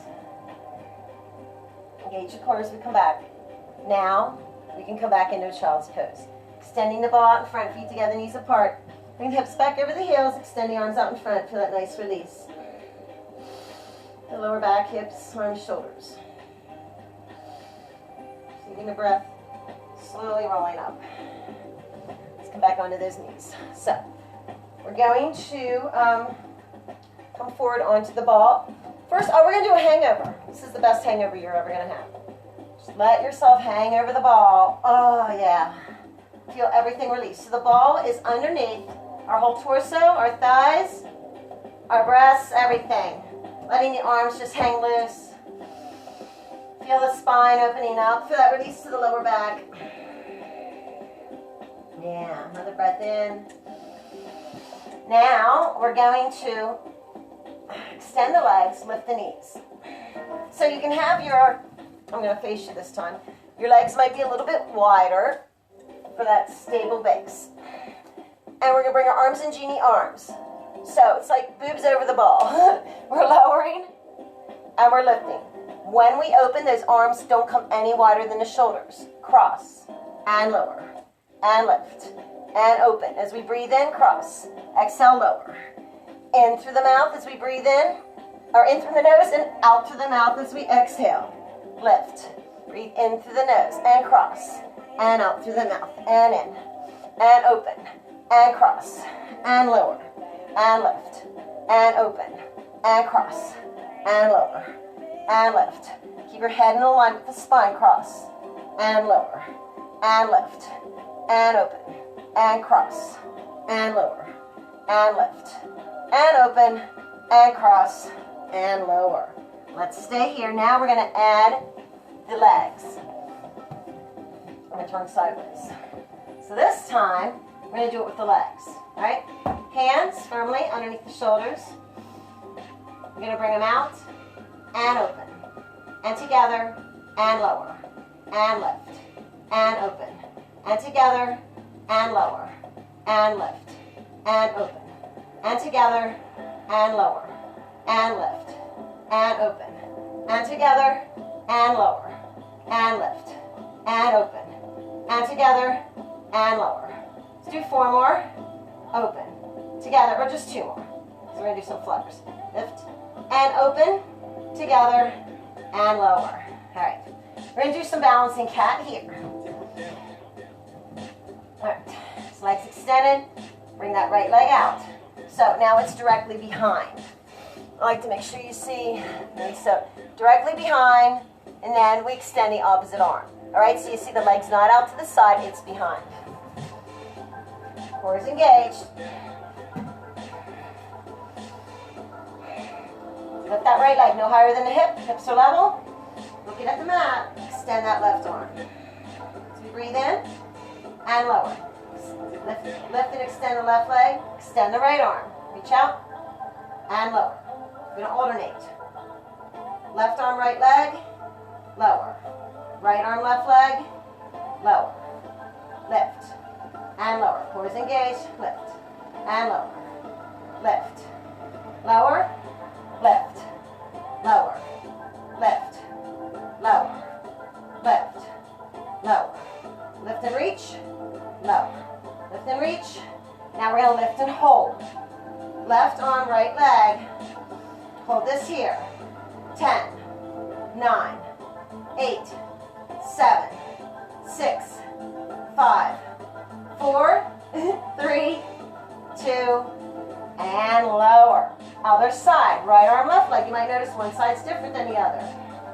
Engage the core as we come back. Now, we can come back into a child's pose. Extending the ball out in front, feet together, knees apart. Bring the hips back over the heels, extend the arms out in front for that nice release. The lower back, hips, arms, shoulders. Taking a breath, slowly rolling up. Let's come back onto those knees. So, we're going to come forward onto the ball. First, we're going to do a hangover. This is the best hangover you're ever going to have. Just let yourself hang over the ball. Oh, yeah. Feel everything release. So the ball is underneath our whole torso, our thighs, our breasts, everything. Letting the arms just hang loose. Feel the spine opening up. Feel that release to the lower back. Yeah, another breath in. Now, we're going to extend the legs, lift the knees. So you can have your, I'm going to face you this time, your legs might be a little bit wider for that stable base. And we're going to bring our arms in genie arms. So it's like boobs over the ball. We're lowering and we're lifting. When we open, those arms don't come any wider than the shoulders. Cross and lower and lift and open. As we breathe in, cross. Exhale, lower. In through the mouth as we breathe in, or in through the nose and out through the mouth as we exhale. Lift. Breathe in through the nose and cross. And out through the mouth and in. And open. And cross. And lower. And lift. And open. And cross. And lower. And lift. Keep your head in alignment with the spine. Cross. And lower. And lift. And open. And cross. And lower. And lift. And open. And cross. And lower. Let's stay here. Now we're going to add the legs. I'm going to turn sideways. So this time, we're going to do it with the legs. All right? Hands firmly underneath the shoulders. We're going to bring them out and open. And together and lower. And lift. And open. And together and lower. And lift. And open. And together and lower. And lift. And open. And together and lower. And lift. And open. And together and lower. Let's do 4 more. Open. Together, or just 2 more. So we're going to do some flutters. Lift and open. Together and lower. All right. We're going to do some balancing cat here. All right. So legs extended. Bring that right leg out. So now it's directly behind. I like to make sure you see. So directly behind, and then we extend the opposite arm. All right, so you see the leg's not out to the side, it's behind. Core is engaged. Lift that right leg no higher than the hip. Hips are level. Looking at the mat. Extend that left arm. So we breathe in and lower. Lift and extend the left leg. Extend the right arm. Reach out and lower. We're going to alternate. Left arm, right leg. Lower. Right arm, left leg. Lower. Lift. And lower. Core is engaged. Lift. And lower. Lift. Lower. Lift. Lower. Lift. Lower. Lift. Lower. Lift and reach. Lower. Lift and reach. Now we're going to lift and hold. Left arm, right leg. Hold this here. 10, 9, 8, 7, 6, 5, 4, 3, 2, and lower. Other side. Right arm, left leg. You might notice one side's different than the other.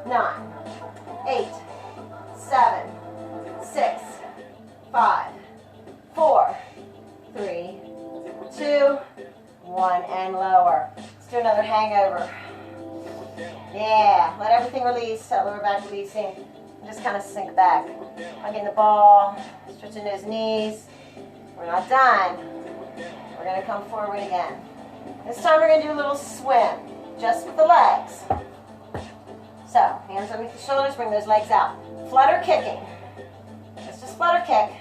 9, 8, 7, 6, 5, 4, 3, 2, 1, and lower. Let's do another hangover. Yeah, let everything release, that lower back releasing, and just kind of sink back. Hugging the ball, stretching those knees. We're not done. We're going to come forward again. This time we're going to do a little swim, just with the legs. So, hands underneath the shoulders, bring those legs out. Flutter kicking. Let's just flutter kick.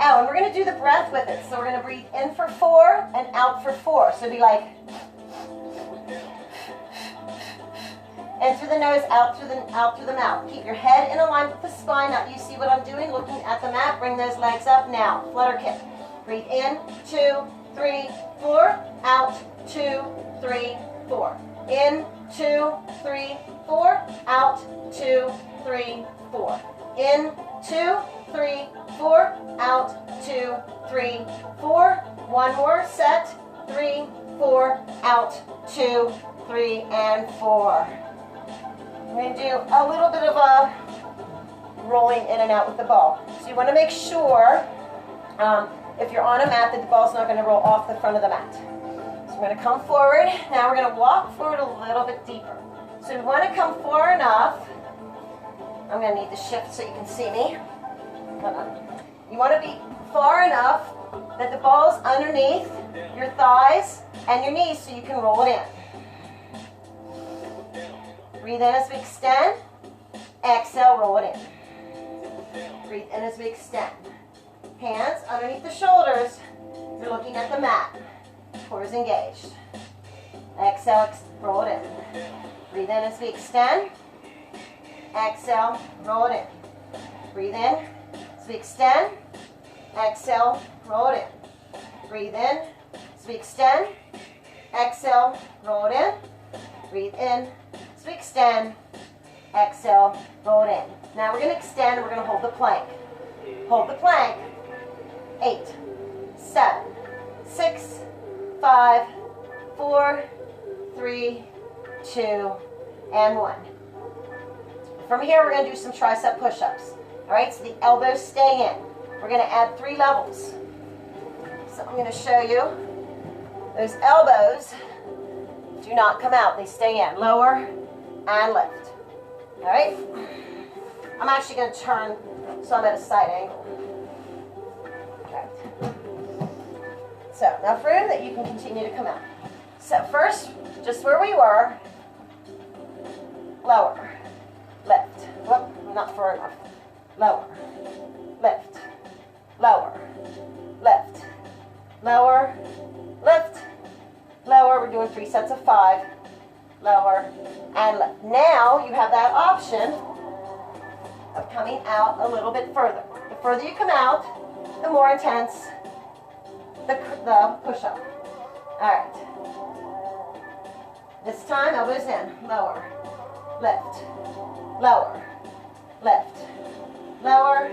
Oh, and we're going to do the breath with it. So we're going to breathe in for 4 and out for 4. So it'd be like, in through the nose, out through the mouth. Keep your head in alignment with the spine. Now you see what I'm doing, looking at the mat. Bring those legs up now. Flutter kick. Breathe in, 2, 3, 4. Out, 2, 3, 4. In, 2, 3, 4. Out, 2, 3, 4. In, 2, 3, 4. Out, 2, 3, 4. One more set. 3, 4, out, 2, 3, and 4. I'm going to do a little bit of a rolling in and out with the ball. So you want to make sure, if you're on a mat, that the ball's not going to roll off the front of the mat. So we're going to come forward. Now we're going to walk forward a little bit deeper. So we want to come far enough. I'm going to need to shift so you can see me. Hold on. You want to be far enough that the ball's underneath your thighs and your knees so you can roll it in. Breathe in as we extend. Exhale, roll it in. Breathe in as we extend. Hands underneath the shoulders. You're looking at the mat. Core is engaged. Exhale, roll it in. Breathe in as we extend. Exhale, roll it in. Breathe in as we extend. Exhale, roll it in. Breathe in as we extend. Exhale, roll it in. Breathe in as we extend. Exhale, roll it in. Now we're going to extend and we're going to hold the plank. Hold the plank. 8, 7, 6, 5, 4, 3, 2, and 1. From here, we're going to do some tricep push-ups. All right, so the elbows stay in. We're going to add 3 levels. So I'm going to show you. Those elbows do not come out. They stay in. Lower and lift. All right? I'm actually going to turn so I'm at a side angle. Okay. So, enough room that you can continue to come out. So first, just where we were, lower, lift. Whoop, not far enough. Lower, lift, lower, lift, lower, lift, lower. We're doing 3 sets of 5. Lower and lift. Now you have that option of coming out a little bit further. The further you come out, the more intense the push-up. All right. This time, elbows in. Lower, lift, lower, lift, lower,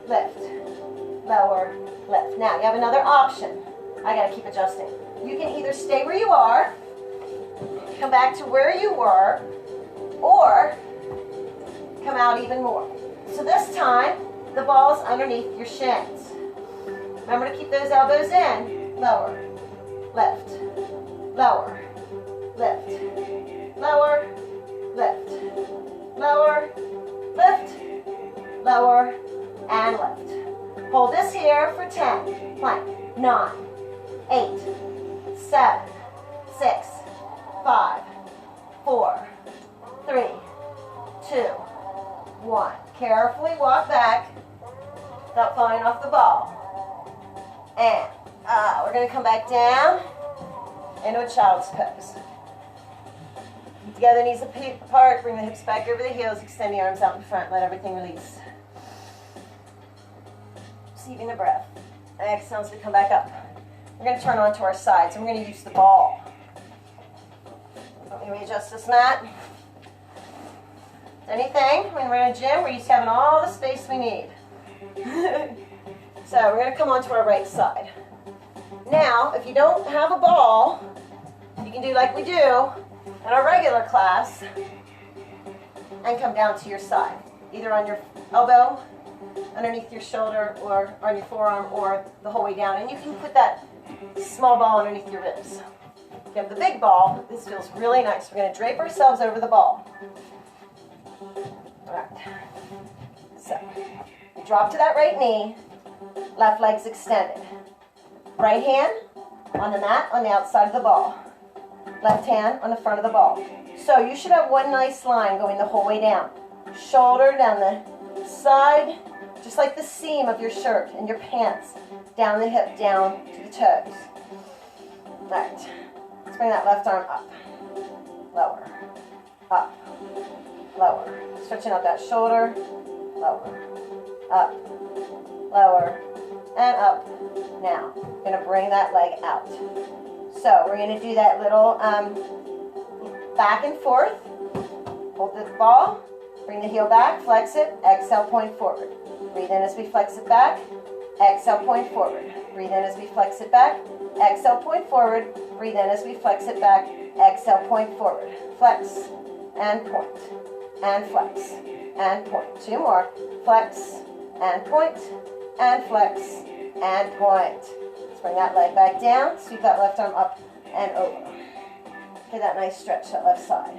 lift, lower, lift. Now, you have another option. I got to keep adjusting. You can either stay where you are, come back to where you were, or come out even more. So this time, the ball's underneath your shins. Remember to keep those elbows in. Lower, lift, lower, lift, lower, lift, lower, lift, lower, and lift. Hold this here for 10. Plank. 9, 8, 7, 6, 5, 4, 3, 2, 1. Carefully walk back without falling off the ball. And we're going to come back down into a child's pose. Together, knees apart, bring the hips back over the heels, extend the arms out in front, let everything release. Receiving the breath. Exhale as we come back up. We're going to turn onto our sides, and we're going to use the ball. Let me readjust this mat. Anything, when we're in a gym, we're used to having all the space we need. So we're going to come onto our right side. Now, if you don't have a ball, you can do like we do in our regular class and come down to your side, either on your elbow, underneath your shoulder, or on your forearm, or the whole way down. And you can put that small ball underneath your ribs. If you have the big ball, this feels really nice. We're going to drape ourselves over the ball. All right. So, drop to that right knee, left leg's extended. Right hand on the mat on the outside of the ball. Left hand on the front of the ball. So you should have one nice line going the whole way down. Shoulder down the side, just like the seam of your shirt and your pants. Down the hip, down to the toes. All right. Let's bring that left arm up. Lower. Up. Lower. Stretching out that shoulder. Lower. Up. Lower. And up. Now, we're going to bring that leg out. So we're going to do that little back and forth. Hold the ball. Bring the heel back. Flex it. Exhale, point forward. Breathe in as we flex it back. Exhale, point forward. Breathe in as we flex it back. Exhale, point forward. Breathe in as we flex it back. Exhale, point forward. Flex and point. And flex and point. 2 more. Flex and point. And flex and point. Let's bring that leg back down. Sweep that left arm up and over. Get that nice stretch, that left side.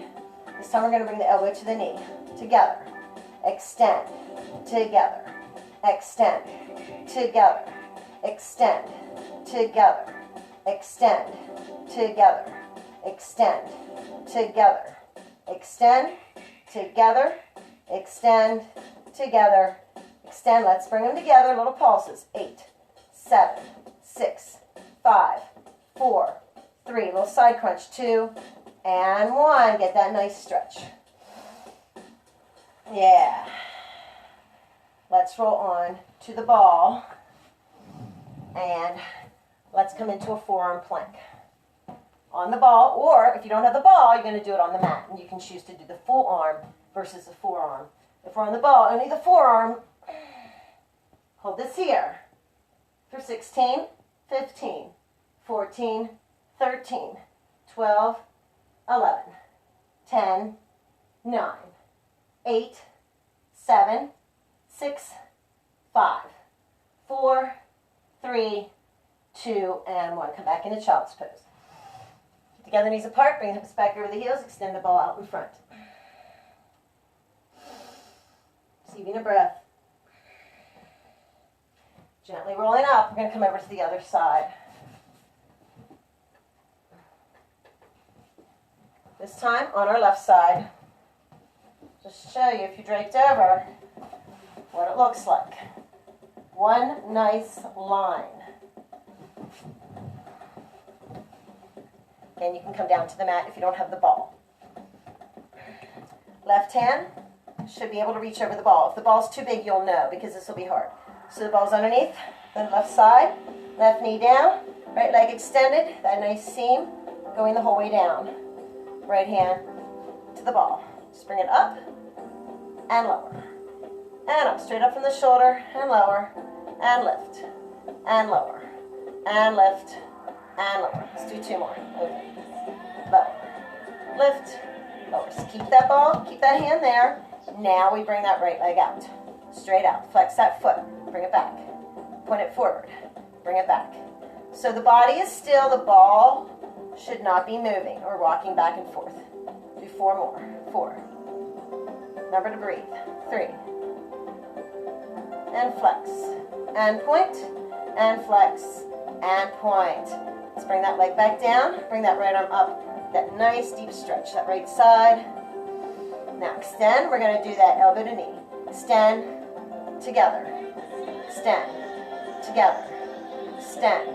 This time we're going to bring the elbow to the knee. Together. Extend. Together. Extend. Together. Extend. Together. Extend. Together. Extend. Together. Extend. Together. Extend. Together. Extend. Let's bring them together. Little pulses. 8, 7, 6, 5, 4, 3. Little side crunch. 2 and 1. Get that nice stretch. Yeah. Let's roll on to the ball. And let's come into a forearm plank. On the ball, or if you don't have the ball, you're going to do it on the mat. And you can choose to do the full arm versus the forearm. If we're on the ball, only the forearm. Hold this here for 16, 15, 14, 13, 12, 11, 10, 9, 8, 7, 6, 5, 4, 3, 2, and 1. Come back into child's pose. Keep together, knees apart, bring the hips back over the heels, extend the ball out in front. Receiving a breath. Gently rolling up, we're going to come over to the other side. This time on our left side. Just show you, if you draped over, what it looks like. One nice line. And you can come down to the mat if you don't have the ball. Left hand should be able to reach over the ball. If the ball's too big, you'll know, because this will be hard. So the ball's underneath, then left side, left knee down, right leg extended, that nice seam going the whole way down. Right hand to the ball. Just bring it up and lower. And up, straight up from the shoulder, and lower, and lift, and lower, and lift, and lower. Let's do 2 more. Okay. Lower, lift, lower. So keep that ball, keep that hand there. Now we bring that right leg out. Straight out. Flex that foot. Bring it back. Point it forward. Bring it back. So the body is still, the ball should not be moving or rocking back and forth. Do 4 more. 4. Remember to breathe. 3. And flex. And point. And flex. And point. Let's bring that leg back down. Bring that right arm up. That nice deep stretch. That right side. Now extend. We're going to do that elbow to knee. Extend. Together. Extend. Together. Extend.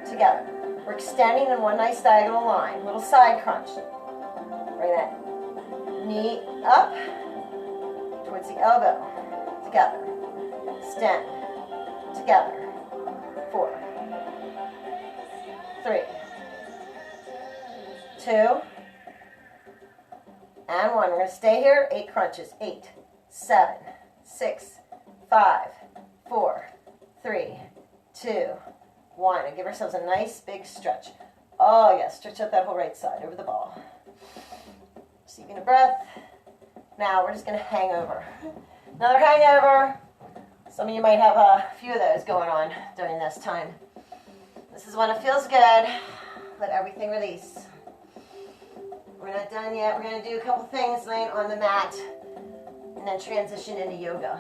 Together. We're extending in one nice diagonal line. Little side crunch. Bring that knee up towards the elbow. Together. Extend. Together. 4. 3. 2. And 1. We're going to stay here. 8 crunches. 8, 7, 6, 5, 4, 3, 2, 1. And give ourselves a nice big stretch. Oh, yes. Stretch out that whole right side over the ball. Receiving a breath. Now we're just going to hang over. Another hangover. Some of you might have a few of those going on during this time. This is when it feels good. Let everything release. We're not done yet. We're going to do a couple things laying on the mat and then transition into yoga.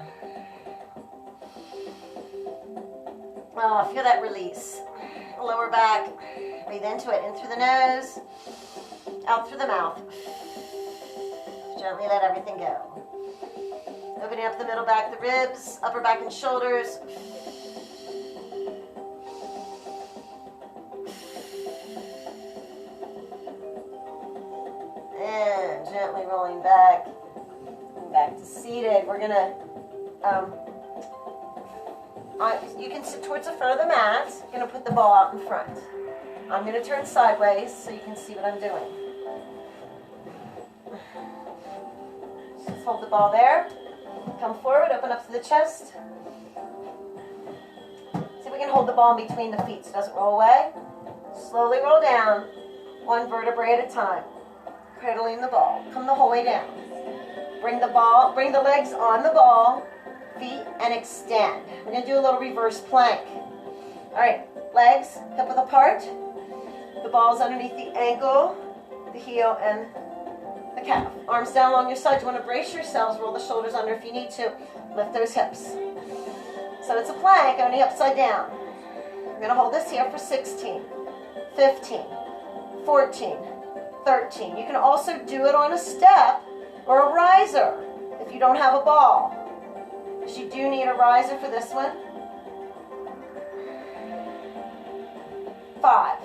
Oh, feel that release. Lower back. Breathe into it. In through the nose. Out through the mouth. Gently let everything go. Opening up the middle back, the ribs, upper back and shoulders. And gently rolling back. Back to seated. We're going to, you can sit towards the front of the mat. You're going to put the ball out in front. I'm going to turn sideways so you can see what I'm doing. Just hold the ball there. Come forward, open up to the chest. See if we can hold the ball in between the feet so it doesn't roll away. Slowly roll down, one vertebrae at a time. Cradling the ball. Come the whole way down. Bring the legs on the ball, feet, and extend. We're going to do a little reverse plank. All right, legs hip width apart. The ball's underneath the ankle, the heel, and the calf. Arms down along your sides. You want to brace yourselves. Roll the shoulders under if you need to. Lift those hips. So it's a plank, only upside down. We're going to hold this here for 16, 15, 14, 13. You can also do it on a step or a riser if you don't have a ball. Because you do need a riser for this one. 5,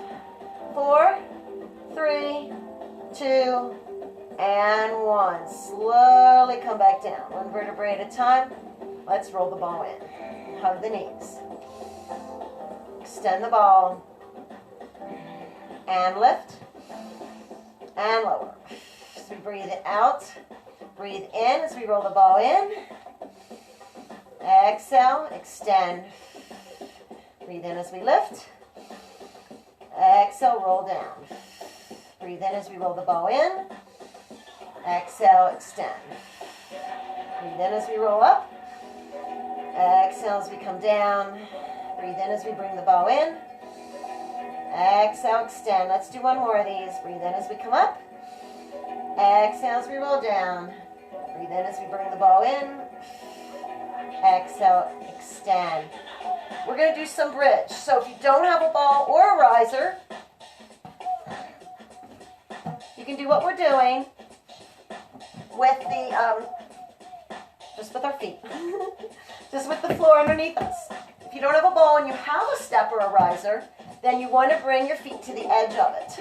4, 3, 2, and 1. Slowly come back down. One vertebrae at a time. Let's roll the ball in. Hug the knees. Extend the ball. And lift. And lower. As we breathe it out. Breathe in as we roll the ball in. Exhale. Extend. Breathe in as we lift. Exhale. Roll down. Breathe in as we roll the ball in. Exhale, extend. Breathe in as we roll up. Exhale as we come down. Breathe in as we bring the ball in. Exhale, extend. Let's do one more of these. Breathe in as we come up. Exhale as we roll down. Breathe in as we bring the ball in. Exhale, extend. We're going to do some bridge. So if you don't have a ball or a riser, you can do what we're doing with the, just with our feet, just with the floor underneath us. If you don't have a ball and you have a step or a riser, then you want to bring your feet to the edge of it.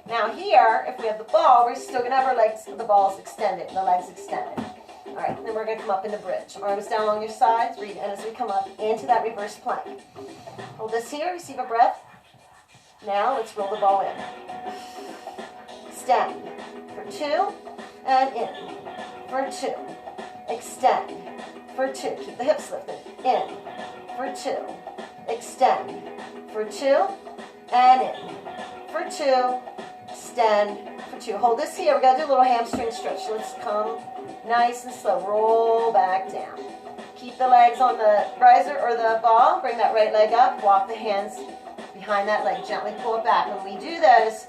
Now here, if we have the ball, we're still going to have our legs, the balls extended, the legs extended. All right, then we're going to come up into bridge. Arms down along your sides, breathe in as we come up into that reverse plank. Hold this here, receive a breath. Now let's roll the ball in. Extend for 2 and in for 2. Extend for 2. Keep the hips lifted. In for 2. Extend for 2 and in for 2. Extend for 2. Hold this here. We're going to do a little hamstring stretch. Let's come nice and slow. Roll back down. Keep the legs on the riser or the ball. Bring that right leg up. Walk the hands behind that leg. Gently pull it back. When we do those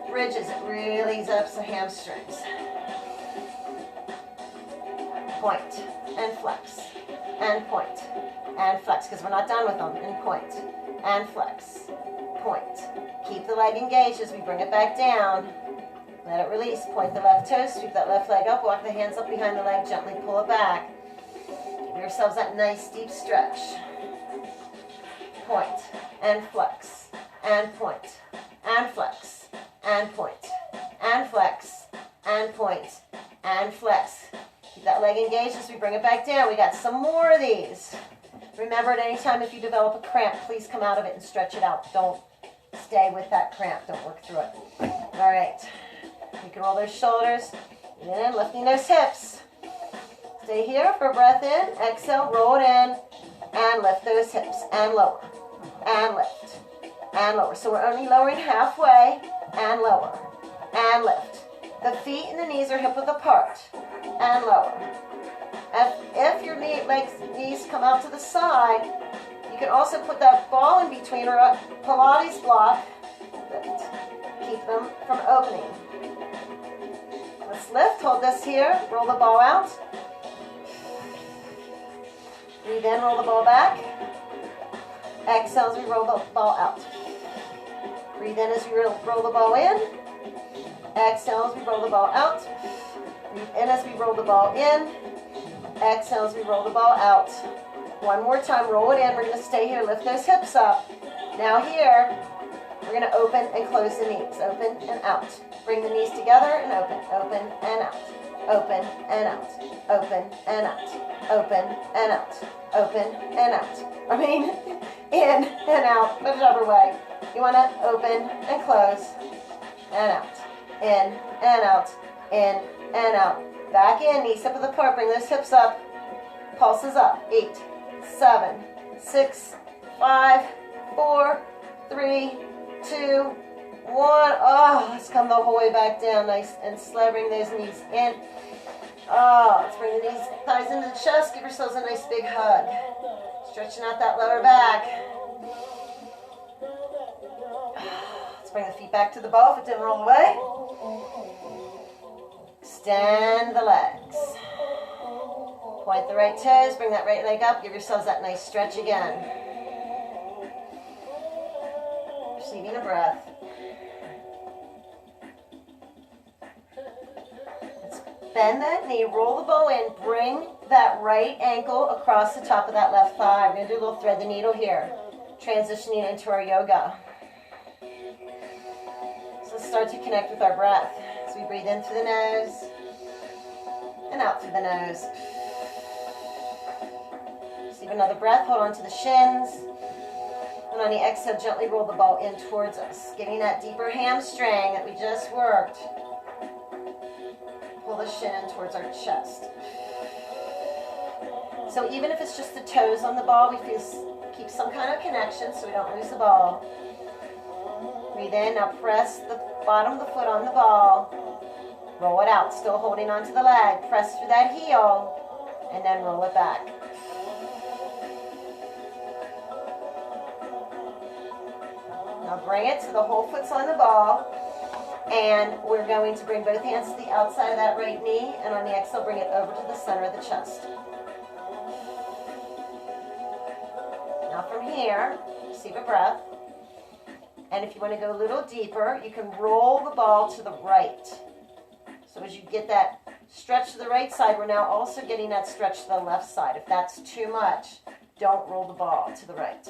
bridges, it really eases up the hamstrings. Point and flex and point and flex, because we're not done with them. And point and flex. Point. Keep the leg engaged as we bring it back down. Let it release. Point the left toe. Sweep that left leg up. Walk the hands up behind the leg. Gently pull it back. Give yourselves that nice deep stretch. Point and flex and point and flex and point and flex and point and flex. Keep that leg engaged as we bring it back down. We got some more of these. Remember, at any time if you develop a cramp, please come out of it and stretch it out. Don't stay with that cramp. Don't work through it. All right. You can roll those shoulders in, lifting those hips. Stay here for a breath in. Exhale, roll it in, and lift those hips, and lower, and lift, and lower. So we're only lowering halfway, and lower, and lift. The feet and the knees are hip width apart, and lower. And if your knees come out to the side, you can also put that ball in between or a Pilates block. Lift. Keep them from opening. Let's lift. Hold this here. Roll the ball out. Breathe in. Roll the ball back. Exhale as we roll the ball out. Breathe in as we roll the ball in. Exhale as we roll the ball out. Breathe in as we roll the ball in. Exhale as we roll the ball out. One more time. Roll it in. We're going to stay here. Lift those hips up. Now here, we're going to open and close the knees. Open and out. Bring the knees together and open. Open and out. Open and out. Open and out. Open and out. Open and out. I mean, in and out, whichever way. You want to open and close and out. In and out. In and out. Back in. Knees hip width apart. Bring those hips up. Pulses up. 8, 7, 6, 5, 4, 3, 2, 1. Oh, let's come the whole way back down. Nice and slow. Bring those knees in. Oh, let's bring the knees, thighs into the chest. Give yourselves a nice big hug. Stretching out that lower back. Let's bring the feet back to the ball if it didn't roll away. Extend the legs. Point the right toes. Bring that right leg up. Give yourselves that nice stretch again. Receiving a breath. Let's bend that knee. Roll the bow in. Bring that right ankle across the top of that left thigh. We're going to do a little thread the needle here. Transitioning into our yoga. So let's start to connect with our breath. So we breathe in through the nose and out through the nose. Receive another breath. Hold on to the shins. And on the exhale, gently roll the ball in towards us. Getting that deeper hamstring that we just worked. Pull the shin in towards our chest. So even if it's just the toes on the ball, we keep some kind of connection so we don't lose the ball. Breathe in. Now press the bottom of the foot on the ball. Roll it out. Still holding onto the leg. Press through that heel. And then roll it back. Now bring it so the whole foot's on the ball. And we're going to bring both hands to the outside of that right knee. And on the exhale, bring it over to the center of the chest. Now from here, receive a breath. And if you want to go a little deeper, you can roll the ball to the right. So as you get that stretch to the right side, we're now also getting that stretch to the left side. If that's too much, don't roll the ball to the right.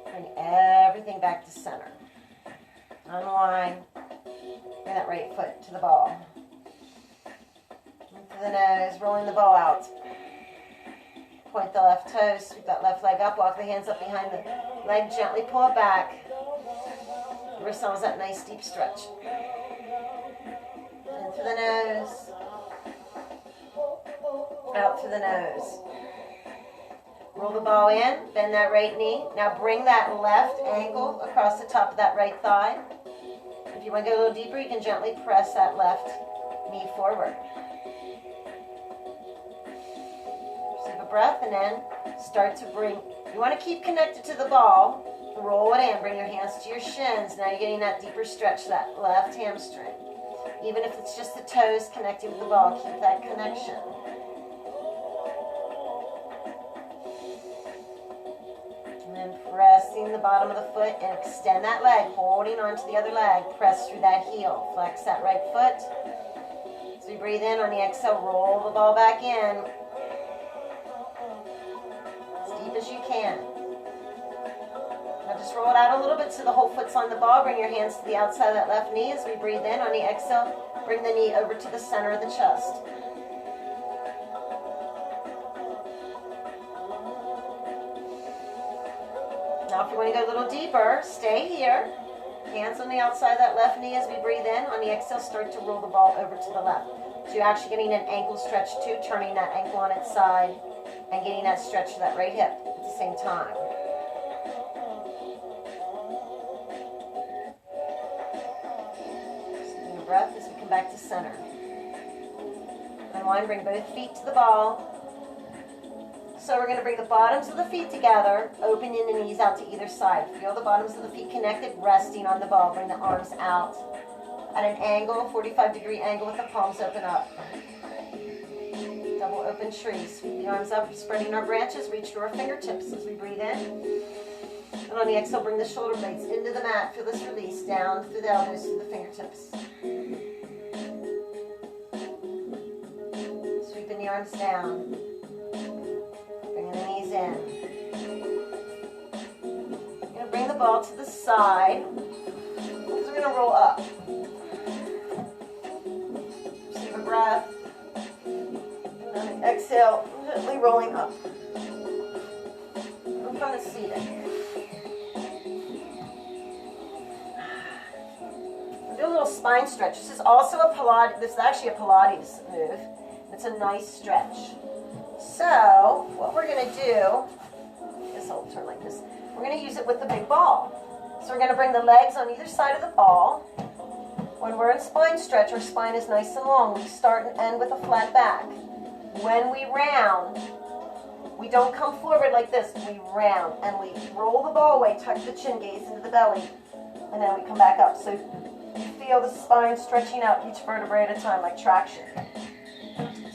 Bring everything back to center. Unwind. Bring that right foot to the ball. Into the nose, rolling the ball out. Point the left toes, sweep that left leg up, walk the hands up behind the leg, gently pull it back. Give ourselves that nice deep stretch. In through the nose, out through the nose. Roll the ball in, bend that right knee. Now bring that left ankle across the top of that right thigh. If you want to go a little deeper, you can gently press that left knee forward. Receive a breath and then start to bring, you want to keep connected to the ball. Roll it in, bring your hands to your shins. Now you're getting that deeper stretch to that left hamstring. Even if it's just the toes connecting with the ball, keep that connection. Pressing the bottom of the foot and extend that leg, holding onto the other leg. Press through that heel. Flex that right foot. So you breathe in on the exhale, roll the ball back in. As deep as you can. Now just roll it out a little bit so the whole foot's on the ball. Bring your hands to the outside of that left knee as we breathe in. On the exhale, bring the knee over to the center of the chest. Now if you want to go a little deeper, stay here. Hands on the outside of that left knee as we breathe in. On the exhale, start to roll the ball over to the left. So you're actually getting an ankle stretch too, turning that ankle on its side and getting that stretch to that right hip at the same time. Taking a breath as we come back to center. Unwind, bring both feet to the ball. So we're going to bring the bottoms of the feet together, opening the knees out to either side. Feel the bottoms of the feet connected, resting on the ball. Bring the arms out at an angle, 45-degree angle with the palms open up. Double open tree. Sweep the arms up, spreading our branches. Reach to our fingertips as we breathe in. And on the exhale, bring the shoulder blades into the mat. Feel this release down through the elbows to the fingertips. Sweeping the arms down. In. We're going to bring the ball to the side because we're going to roll up. Receive a breath. And exhale, gently rolling up. I'm kind of seated. Do a spine stretch. This is also a Pilates, this is actually a Pilates move. It's a nice stretch. So what we're going to do, this will turn like this. We're going to use it with the big ball. So we're going to bring the legs on either side of the ball. When we're in spine stretch, our spine is nice and long. We start and end with a flat back. When we round, we don't come forward like this. We round and we roll the ball away, tuck the chin, gaze into the belly, and then we come back up. So you feel the spine stretching out each vertebrae at a time, like traction.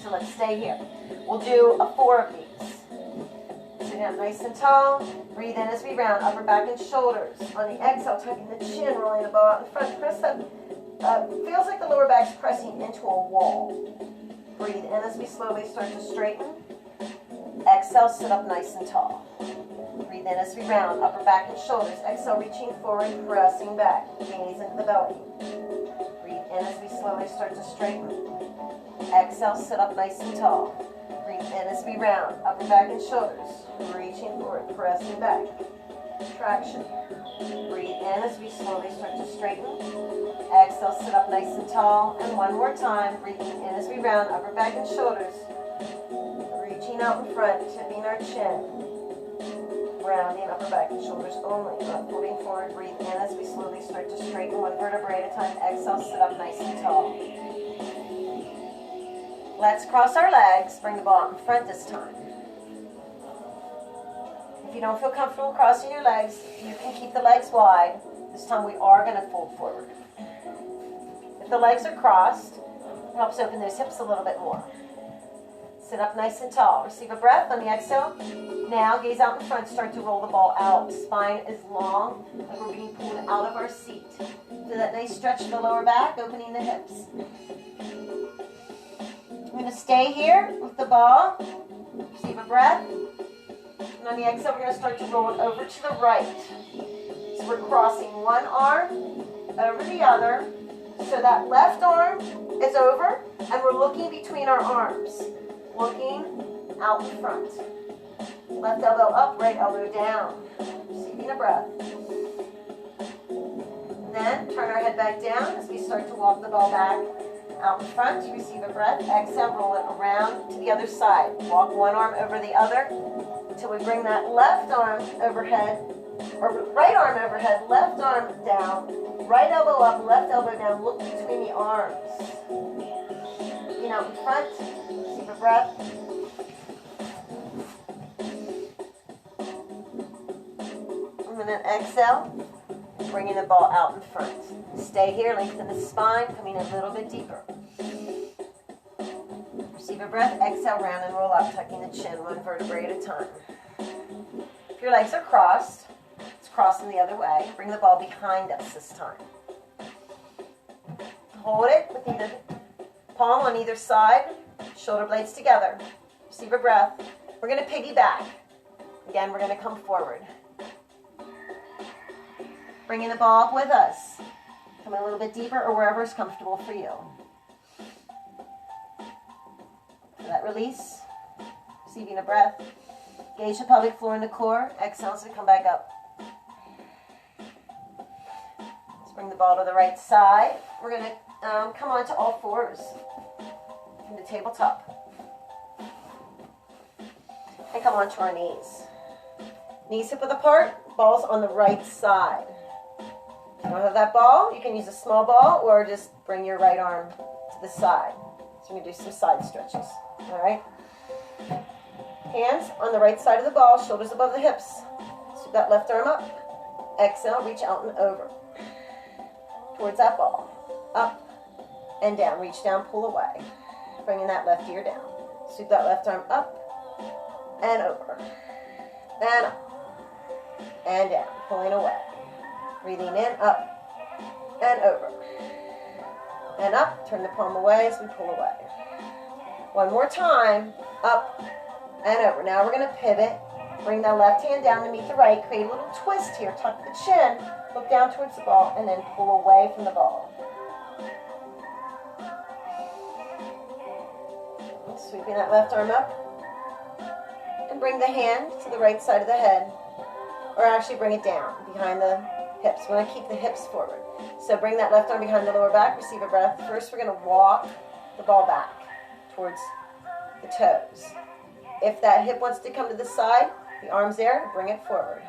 So let's stay here. We'll do 4 of these. Sitting up nice and tall. Breathe in as we round, upper back and shoulders. On the exhale, tucking the chin, rolling the ball out in front. Press up. Feels like the lower back's pressing into a wall. Breathe in as we slowly start to straighten. Exhale, sit up nice and tall. Breathe in as we round, upper back and shoulders. Exhale, reaching forward, pressing back. Gaze into the belly. Breathe in as we slowly start to straighten. Exhale, sit up nice and tall. Breathe in as we round, upper back and shoulders. Reaching forward, pressing back. Traction. Breathe in as we slowly start to straighten. Exhale, sit up nice and tall. And one more time, breathing in as we round, upper back and shoulders. Reaching out in front, tipping our chin. Rounding upper back and shoulders only. Not moving forward, breathe in as we slowly start to straighten one vertebrae at a time. Exhale, sit up nice and tall. Let's cross our legs. Bring the ball out in front this time. If you don't feel comfortable crossing your legs, you can keep the legs wide. This time we are going to fold forward. If the legs are crossed, it helps open those hips a little bit more. Sit up nice and tall. Receive a breath on the exhale. Now gaze out in front. Start to roll the ball out. Spine is long, like we're being pulled out of our seat. Do that nice stretch of the lower back, opening the hips. I'm going to stay here with the ball. Receive a breath. And on the exhale, we're going to start to roll it over to the right. So we're crossing one arm over the other. So that left arm is over, and we're looking between our arms. Looking out in front. Left elbow up, right elbow down. Receiving a breath. Then turn our head back down as we start to walk the ball back out in front. Receive a breath. Exhale, roll it around to the other side. Walk one arm over the other until we bring that left arm overhead, or right arm overhead, left arm down, right elbow up, left elbow down. Look between the arms. Looking out in front. Receive a breath. And then exhale, bringing the ball out in front. Stay here, lengthen the spine, coming a little bit deeper. Receive a breath, exhale, round and roll up, tucking the chin one vertebrae at a time. If your legs are crossed, it's crossing the other way. Bring the ball behind us this time. Hold it with either palm on either side, shoulder blades together. Receive a breath. We're going to piggyback. Again, we're going to come forward. Bringing the ball up with us. Coming a little bit deeper or wherever is comfortable for you. For that release, receiving a breath. Gauge the pelvic floor and the core. Exhale as we come back up. Let's bring the ball to the right side. We're going to come onto all fours from the tabletop. And come onto our knees. Knees hip width apart. Ball's on the right side. If you don't have that ball, you can use a small ball or just bring your right arm to the side. So we're going to do some side stretches. All right? Hands on the right side of the ball, shoulders above the hips. Sweep that left arm up. Exhale, reach out and over. Towards that ball. Up and down. Reach down, pull away. Bringing that left ear down. Sweep that left arm up and over. And up. And down, pulling away. Breathing in, up, and over. And up, turn the palm away as we pull away. One more time, up, and over. Now we're going to pivot. Bring that left hand down to meet the right. Create a little twist here. Tuck the chin, look down towards the ball, and then pull away from the ball. Sweeping that left arm up. And bring the hand to the right side of the head. Or actually bring it down behind the hips. We want to keep the hips forward. So bring that left arm behind the lower back, receive a breath. First, we're going to walk the ball back towards the toes. If that hip wants to come to the side, the arm's there, bring it forward.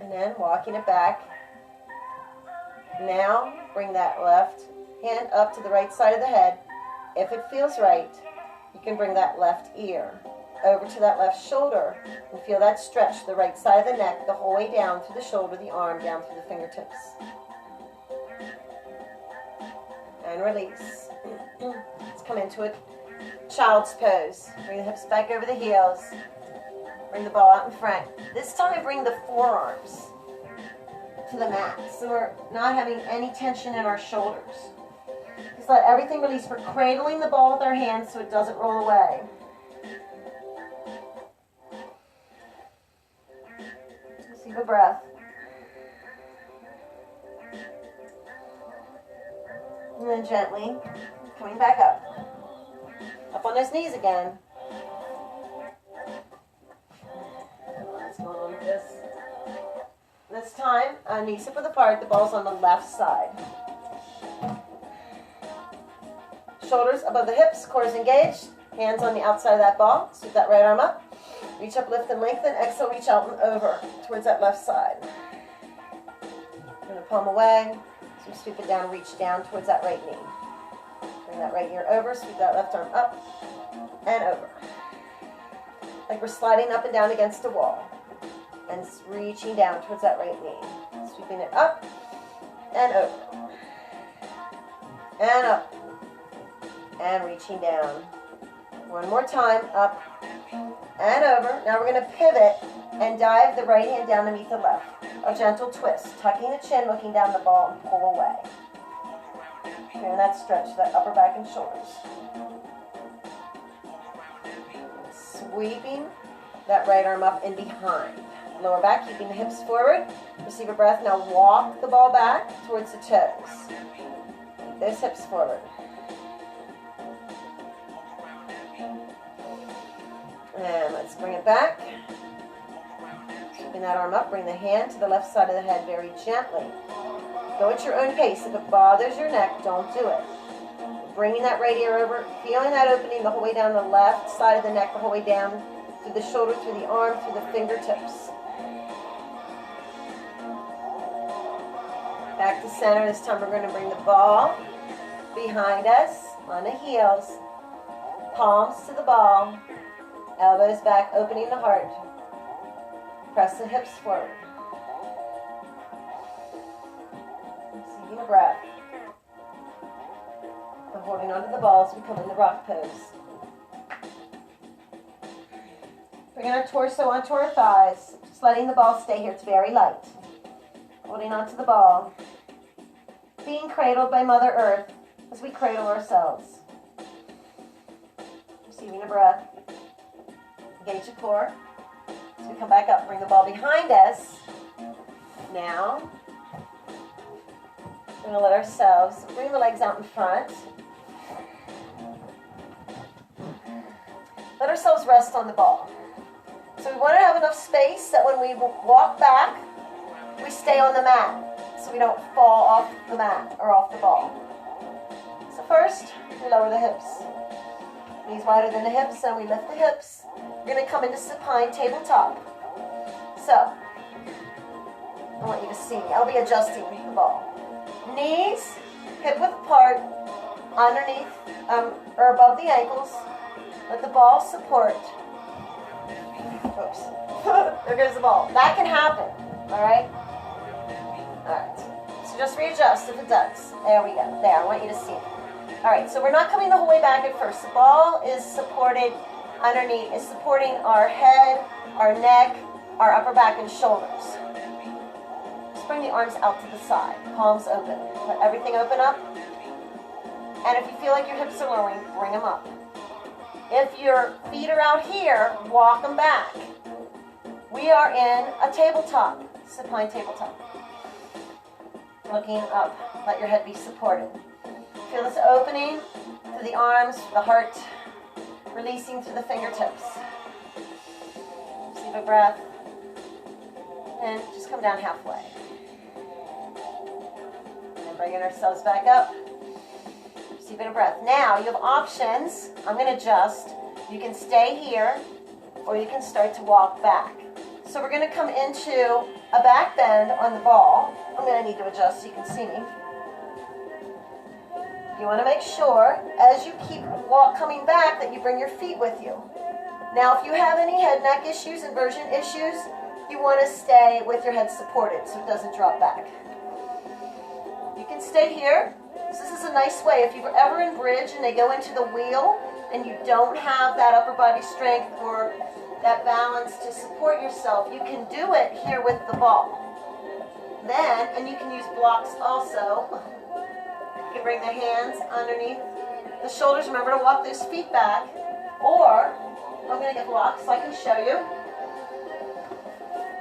And then walking it back. Now, bring that left hand up to the right side of the head. If it feels right, you can bring that left ear over to that left shoulder and feel that stretch to the right side of the neck the whole way down through the shoulder, the arm, down through the fingertips. And release. Let's come into a child's pose. Bring the hips back over the heels. Bring the ball out in front. This time bring the forearms to the mat so we're not having any tension in our shoulders. Just let everything release. We're cradling the ball with our hands so it doesn't roll away. Receive a breath. And then gently coming back up. Up on those knees again. What's going on with this? This time, knees hip width apart, the ball's on the left side. Shoulders above the hips, core is engaged. Hands on the outside of that ball. Sweep that right arm up. Reach up, lift and lengthen. Exhale, reach out and over towards that left side. Bring the palm away. So sweep it down, reach down towards that right knee. Bring that right ear over, sweep that left arm up and over. Like we're sliding up and down against a wall. And reaching down towards that right knee. Sweeping it up and over. And up. And reaching down. One more time, up and over. Now we're going to pivot and dive the right hand down underneath the left. A gentle twist, tucking the chin, looking down the ball and pull away. Feeling that stretch, that upper back and shoulders. Sweeping that right arm up and behind. Lower back, keeping the hips forward. Receive a breath. Now walk the ball back towards the toes. Keep those hips forward. And let's bring it back. Sweeping that arm up, bring the hand to the left side of the head very gently. Go at your own pace. If it bothers your neck, don't do it. Bringing that right ear over, feeling that opening the whole way down the left side of the neck, the whole way down through the shoulder, through the arm, through the fingertips. Back to center. This time we're going to bring the ball behind us on the heels. Palms to the ball. Elbows back, opening the heart. Press the hips forward. Receiving a breath. And holding onto the ball as we come in the rock pose. Bringing our torso onto our thighs. Just letting the ball stay here. It's very light. Holding onto the ball. Being cradled by Mother Earth as we cradle ourselves. Receiving a breath. Engage your core. As we come back up, bring the ball behind us. Now, we're going to let ourselves bring the legs out in front. Let ourselves rest on the ball. So we want to have enough space that when we walk back, we stay on the mat so we don't fall off the mat or off the ball. So first, we lower the hips. Knees wider than the hips, and we lift the hips. We're going to come into supine tabletop. So, I want you to see. I'll be adjusting the ball. Knees, hip width apart, underneath or above the ankles. Let the ball support. Oops. There goes the ball. That can happen. Alright? Alright. So just readjust if it does. There we go. There, I want you to see it. Alright, so we're not coming the whole way back at first. The ball is supported underneath, is supporting our head, our neck, our upper back and shoulders. Just bring the arms out to the side. Palms open. Let everything open up. And if you feel like your hips are lowering, bring them up. If your feet are out here, walk them back. We are in a tabletop, supine tabletop. Looking up, let your head be supported. Feel this opening through the arms, the heart, releasing through the fingertips. Receive a breath, and just come down halfway. Bringing ourselves back up. Receiving a breath. Now you have options. I'm going to adjust. You can stay here or you can start to walk back. So we're going to come into a back bend on the ball. I'm going to need to adjust so you can see me. You want to make sure as you keep coming back that you bring your feet with you. Now if you have any head neck issues, inversion issues, you want to stay with your head supported so it doesn't drop back. You can stay here. This is a nice way. If you're ever in bridge and they go into the wheel and you don't have that upper body strength or that balance to support yourself, you can do it here with the ball. Then, and you can use blocks also. You can bring the hands underneath the shoulders. Remember to walk those feet back. Or, I'm going to get blocks so I can show you.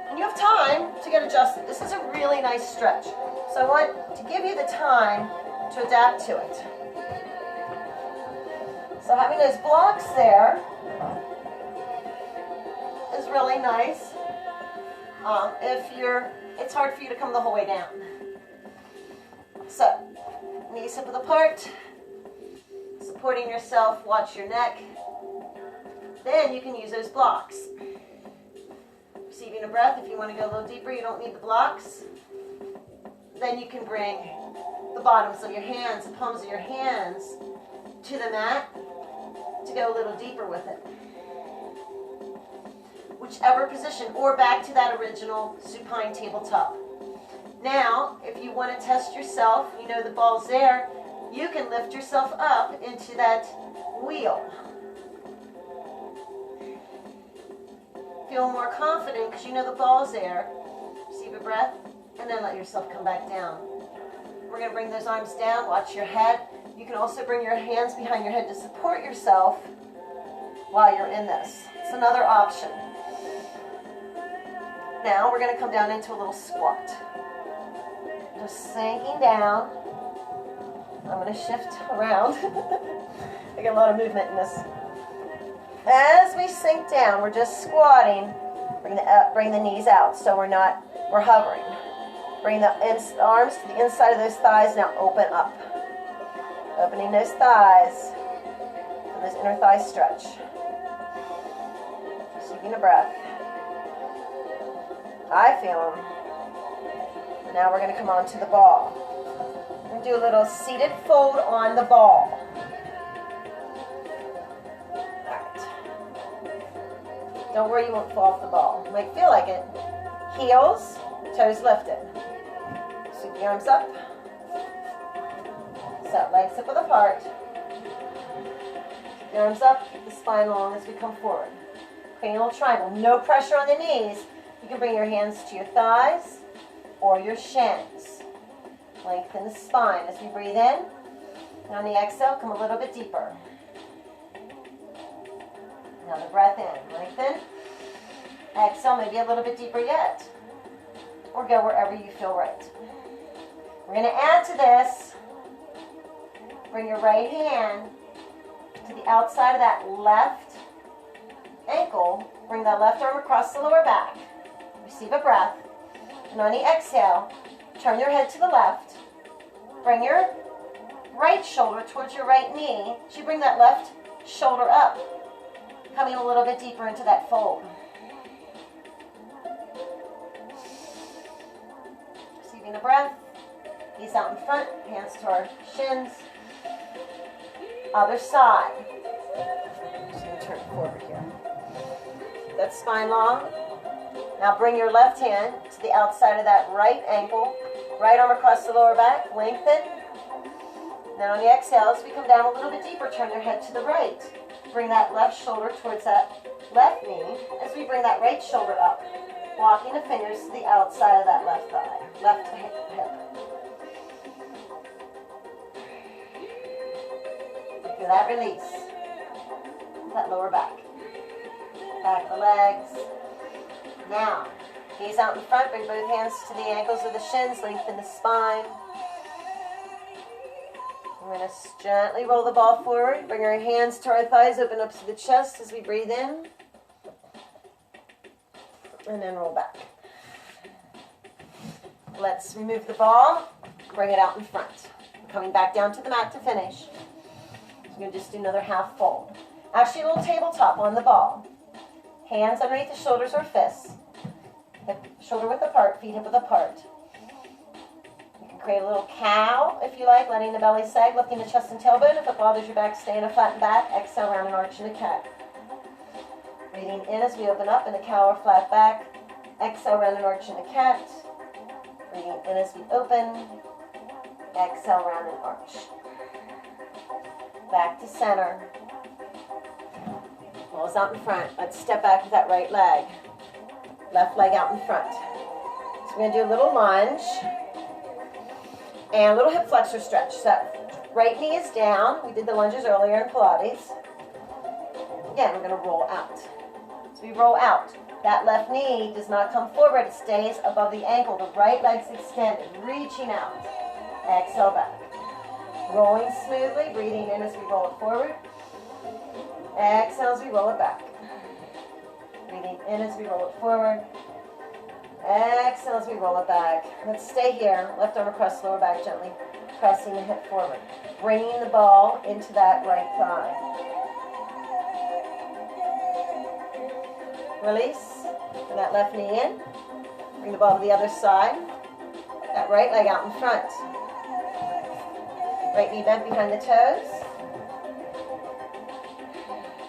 And you have time to get adjusted. This is a really nice stretch. So I want to give you the time to adapt to it. So having those blocks there is really nice. It's hard for you to come the whole way down. So, knees hip width apart, supporting yourself, watch your neck. Then you can use those blocks. Receiving a breath. If you want to go a little deeper, you don't need the blocks. Then you can bring the bottoms of your hands, the palms of your hands to the mat to go a little deeper with it. Whichever position, or back to that original supine tabletop. Now, if you want to test yourself, you know the ball's there, you can lift yourself up into that wheel. Feel more confident because you know the ball's there. Receive a breath, and then let yourself come back down. We're going to bring those arms down, watch your head. You can also bring your hands behind your head to support yourself while you're in this. It's another option. Now we're going to come down into a little squat. Just sinking down. I'm going to shift around. I get a lot of movement in this. As we sink down, we're just squatting. Bring the knees out so we're hovering. Bring the arms to the inside of those thighs. Now open up. Opening those thighs. And this inner thigh stretch. Receiving a breath. I feel them. Now we're going to come on to the ball. We're going to do a little seated fold on the ball. Alright. Don't worry, you won't fall off the ball. You might feel like it. Heels, toes lifted. Sweep the arms up. So, legs hip width apart. The arms up, keep the spine long as we come forward. Cranial triangle. No pressure on the knees. You can bring your hands to your thighs or your shins. Lengthen the spine as we breathe in. And on the exhale, come a little bit deeper. Another breath in. Lengthen. Exhale, maybe a little bit deeper yet. Or go wherever you feel right. We're going to add to this. Bring your right hand to the outside of that left ankle. Bring that left arm across the lower back. Receive a breath. And on the exhale, turn your head to the left. Bring your right shoulder towards your right knee. As you bring that left shoulder up, coming a little bit deeper into that fold. Receiving a breath. Knees out in front, hands to our shins. Other side. Just going to turn forward here. That spine long. Now bring your left hand to the outside of that right ankle. Right arm across the lower back. Lengthen. Then on the exhale, as we come down a little bit deeper, turn your head to the right. Bring that left shoulder towards that left knee as we bring that right shoulder up. Walking the fingers to the outside of that left thigh. Left hip. Feel that release. That lower back. Back the legs. Now, gaze out in front, bring both hands to the ankles or the shins, lengthen the spine. We're going to gently roll the ball forward, bring our hands to our thighs, open up to the chest as we breathe in. And then roll back. Let's remove the ball. Bring it out in front. Coming back down to the mat to finish. We're going to just do another half fold. Actually, a little tabletop on the ball. Hands underneath the shoulders or fists. Hip, shoulder width apart, feet hip width apart. You can create a little cow if you like, letting the belly sag, lifting the chest and tailbone. If it bothers your back, stay in a flattened back. Exhale, round and arch in a cat. Breathing in as we open up in a cow or flat back. Exhale, round and arch in a cat. Breathing in as we open. Exhale, round and arch. Back to center. Ball's out in front. Let's step back with that right leg. Left leg out in front. So we're going to do a little lunge and a little hip flexor stretch. So right knee is down. We did the lunges earlier in Pilates. Again, we're going to roll out. So we roll out. That left knee does not come forward. It stays above the ankle. The right leg's extended, reaching out. Exhale back. Rolling smoothly, breathing in as we roll it forward. Exhale as we roll it back. Breathing in as we roll it forward. Exhale as we roll it back. Let's stay here. Left arm across lower back gently, pressing the hip forward. Bringing the ball into that right thigh. Release. Bring that left knee in. Bring the ball to the other side. That right leg out in front. Right knee bent behind the toes.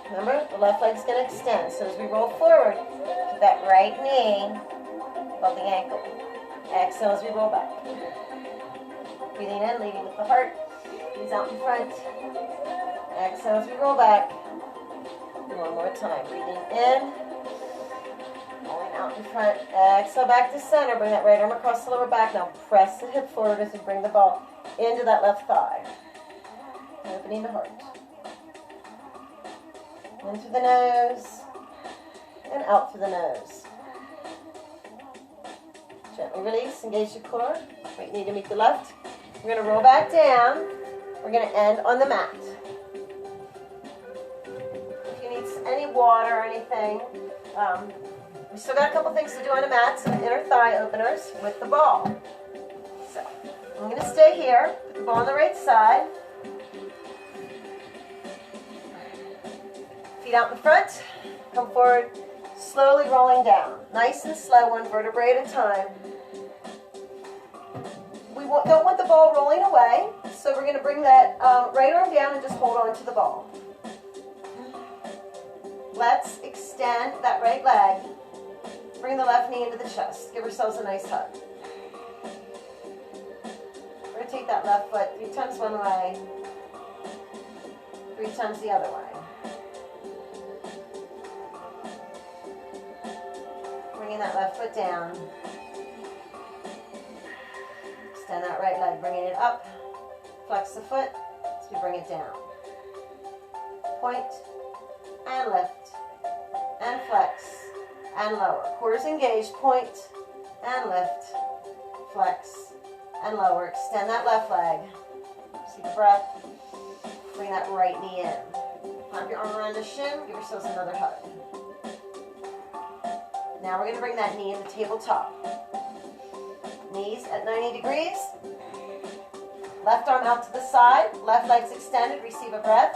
Remember, the left leg's going to extend. So as we roll forward, keep that right knee above the ankle. Exhale as we roll back. Breathing in, leading with the heart. Knees out in front. Exhale as we roll back. One more time. Breathing in. Rolling out in front. Exhale back to center. Bring that right arm across the lower back. Now press the hip forward as we bring the ball into that left thigh. Opening the heart. In through the nose and out through the nose. Gently release, engage your core. Right knee to meet the left. We're going to roll back down. We're going to end on the mat. If you need any water or anything, we still got a couple things to do on the mat. Some inner thigh openers with the ball. So I'm going to stay here. Put the ball on the right side. Feet out in front, come forward, slowly rolling down. Nice and slow, one vertebrae at a time. We don't want the ball rolling away, so we're going to bring that right arm down and just hold on to the ball. Let's extend that right leg. Bring the left knee into the chest. Give ourselves a nice hug. We're going to take that left foot 3 times one way, 3 times the other way. Bringing that left foot down. Extend that right leg, bringing it up. Flex the foot as we bring it down. Point and lift and flex and lower. Quarters engaged. Point and lift. Flex and lower. Extend that left leg. See the breath. Bring that right knee in. Pop your arm around the shin. Give yourselves another hug. Now we're going to bring that knee in the tabletop. Knees at 90 degrees. Left arm out to the side. Left leg's extended. Receive a breath.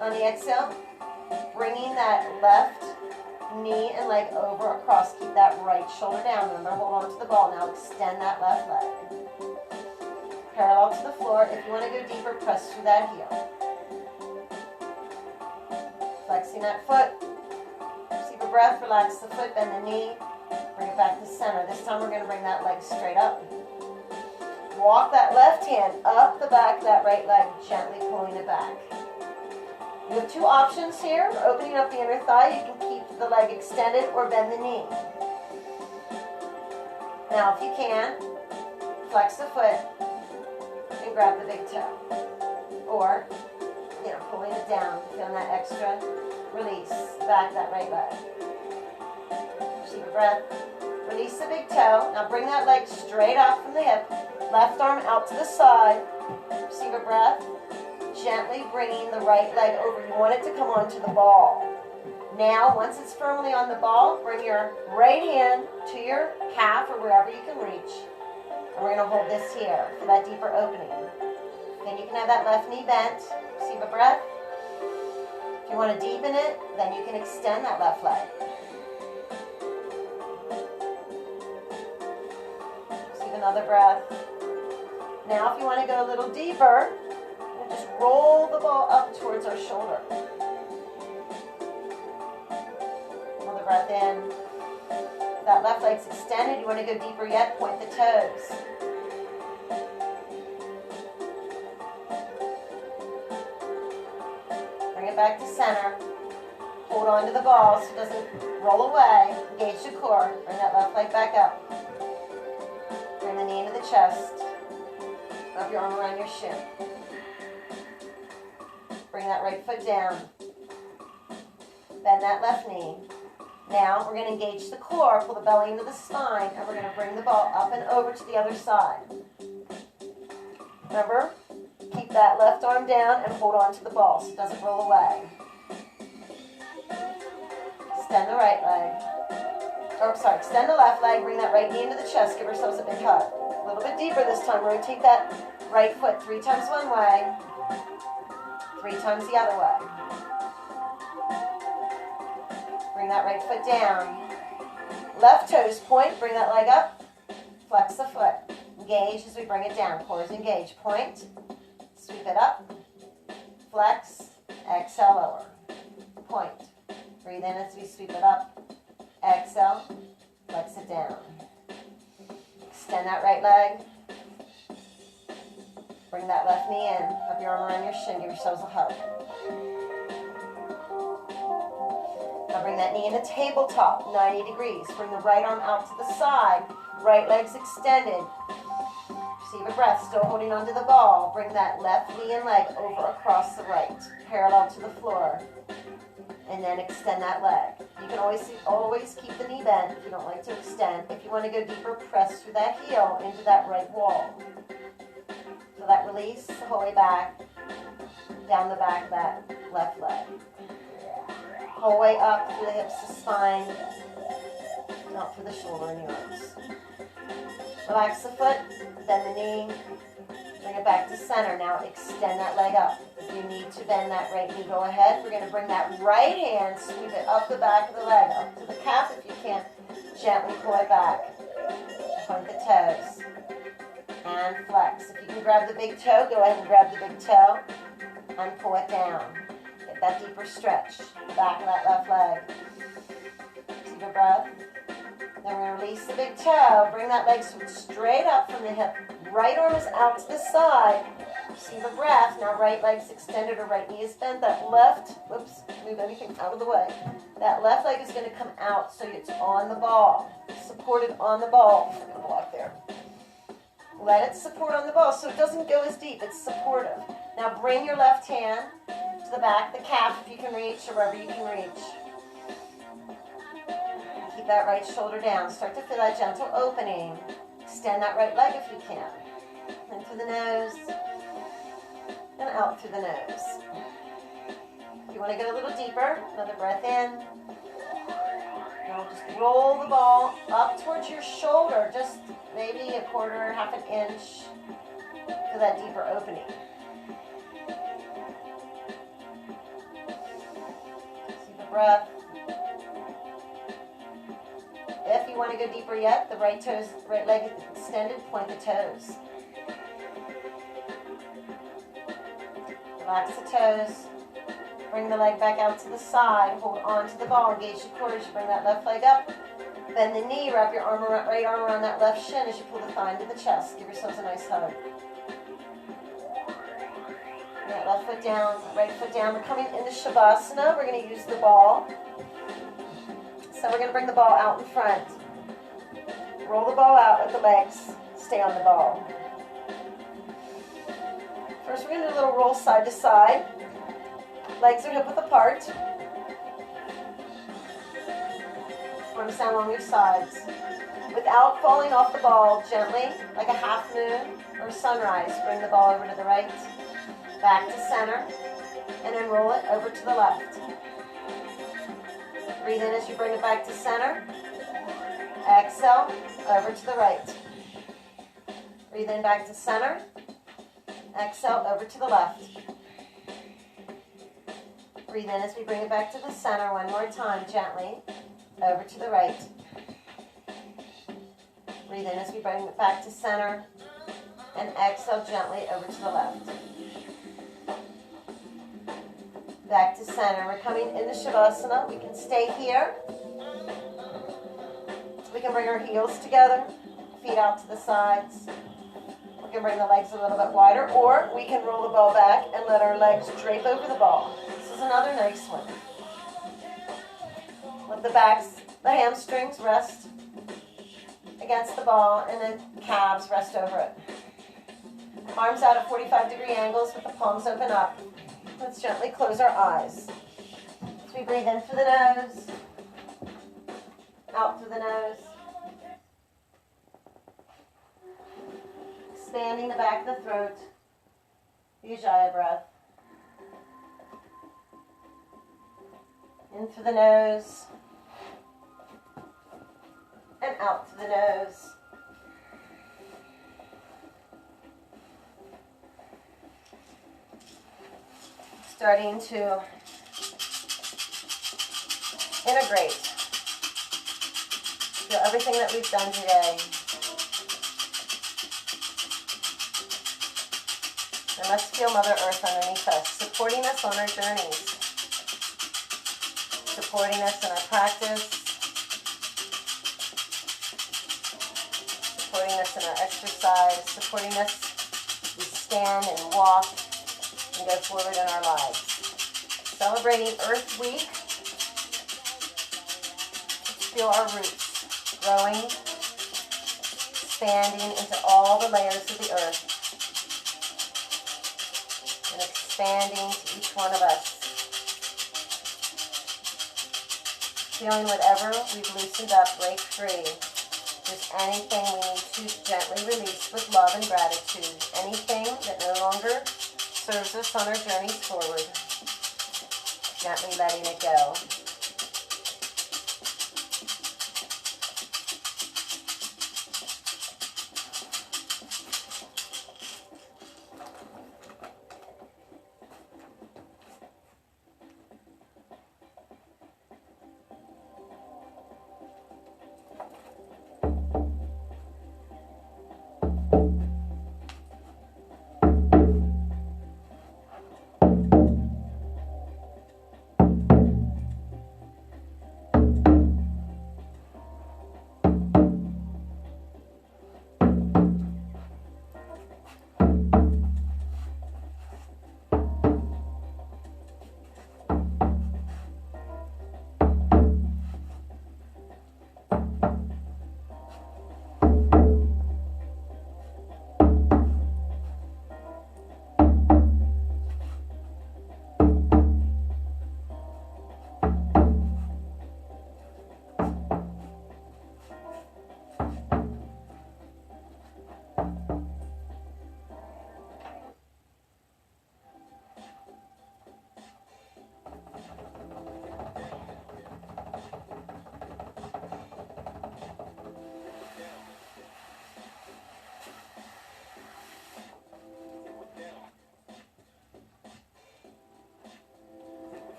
On the exhale, bringing that left knee and leg over across. Keep that right shoulder down. Remember, hold on to the ball. Now extend that left leg. Parallel to the floor. If you want to go deeper, press through that heel. Flexing that foot. Breath, relax the foot, bend the knee, bring it back to center. This time we're going to bring that leg straight up. Walk that left hand up the back of that right leg, gently pulling it back. You have 2 options here. We're opening up the inner thigh. You can keep the leg extended or bend the knee. Now if you can, flex the foot and grab the big toe. Or, pulling it down, feeling that extra release, back that right leg. Receive a breath. Release the big toe. Now bring that leg straight up from the hip. Left arm out to the side. Receive a breath. Gently bringing the right leg over. You want it to come onto the ball. Now, once it's firmly on the ball, bring your right hand to your calf or wherever you can reach. We're going to hold this here for that deeper opening. Then you can have that left knee bent. Receive a breath. If you want to deepen it, then you can extend that left leg. Receive another breath. Now if you want to go a little deeper, we'll just roll the ball up towards our shoulder. Another breath in. If that left leg's extended, you want to go deeper yet, point the toes. Bring it back to center. Hold on to the ball so it doesn't roll away. Engage the core. Bring that left leg back up. Bring the knee into the chest. Wrap your arm around your shin. Bring that right foot down. Bend that left knee. Now we're going to engage the core, pull the belly into the spine, and we're going to bring the ball up and over to the other side. Remember, keep that left arm down and hold on to the ball so it doesn't roll away. Extend the right leg. Extend the left leg, bring that right knee into the chest, give ourselves a big hug. A little bit deeper this time. Rotate that right foot 3 times one way, 3 times the other way. Bring that right foot down. Left toes point, bring that leg up. Flex the foot. Engage as we bring it down. Core is engaged. Point. Sweep it up. Flex. Exhale, lower. Point. Breathe in as we sweep it up. Exhale. Flex it down. Extend that right leg. Bring that left knee in. Wrap your arm around your shin. Give yourselves a hug. Now bring that knee in a tabletop, 90 degrees. Bring the right arm out to the side. Right leg's extended. Receive a breath, still holding onto the ball. Bring that left knee and leg over across the right, parallel to the floor. And then extend that leg. You can always keep the knee bent if you don't like to extend. If you want to go deeper, press through that heel into that right wall. Feel that release the whole way back, down the back of that left leg. Whole way up through the hips, the spine, out through the shoulder and the arms. Relax the foot, bend the knee, bring it back to center. Now extend that leg up. If you need to bend that right knee, go ahead. We're going to bring that right hand, sweep it up the back of the leg, up to the calf if you can. Gently pull it back. Point the toes. And flex. If you can grab the big toe, go ahead and grab the big toe and pull it down. Get that deeper stretch. Back of that left leg. Take a breath. Then we're going to release the big toe. Bring that leg straight up from the hip. Right arm is out to the side. Receive a breath. Now right leg's extended or right knee is bent. That left, move anything out of the way. That left leg is going to come out so it's on the ball. Supported on the ball. I'm going to walk there. Let it support on the ball so it doesn't go as deep. It's supportive. Now bring your left hand to the back, the calf if you can reach, or wherever you can reach. Keep that right shoulder down. Start to feel that gentle opening. Extend that right leg if you can. In through the nose and out through the nose. If you want to get a little deeper, another breath in. Now just roll the ball up towards your shoulder, just maybe a quarter, half an inch for that deeper opening. Take a breath. If you want to go deeper yet, the right leg extended, point the toes. Relax the toes. Bring the leg back out to the side. Hold on to the ball. Engage the core as you bring that left leg up. Bend the knee. Wrap your right arm around that left shin as you pull the thigh into the chest. Give yourselves a nice hug. Bring that left foot down, right foot down. We're coming into Shavasana. We're going to use the ball. So we're going to bring the ball out in front. Roll the ball out with the legs. Stay on the ball. First, we're going to do a little roll side to side. Legs are hip width apart. Arms down along your sides. Without falling off the ball, gently, like a half moon or sunrise, bring the ball over to the right, back to center, and then roll it over to the left. Breathe in as you bring it back to center. Exhale, over to the right. Breathe in back to center. Exhale, over to the left. Breathe in as we bring it back to the center one more time, gently. Over to the right. Breathe in as we bring it back to center. And exhale gently over to the left. Back to center. We're coming into Shavasana. We can stay here. We can bring our heels together, feet out to the sides. We can bring the legs a little bit wider, or we can roll the ball back and let our legs drape over the ball. This is another nice one. Let the hamstrings rest against the ball and the calves rest over it. Arms out at 45-degree angles with the palms open up. Let's gently close our eyes. As we breathe in through the nose, out through the nose. Expanding the back of the throat. Ujjayi breath. In through the nose. And out through the nose. Starting to integrate. Feel everything that we've done today. And let's feel Mother Earth underneath us, supporting us on our journeys, supporting us in our practice, supporting us in our exercise, supporting us as we stand and walk and go forward in our lives. Celebrating Earth Week. Let's feel our roots growing, expanding into all the layers of the earth, and expanding to each one of us. Feeling whatever we've loosened up break free. If there's anything we need to gently release with love and gratitude. Anything that no longer serves us on our journeys forward. Gently letting it go.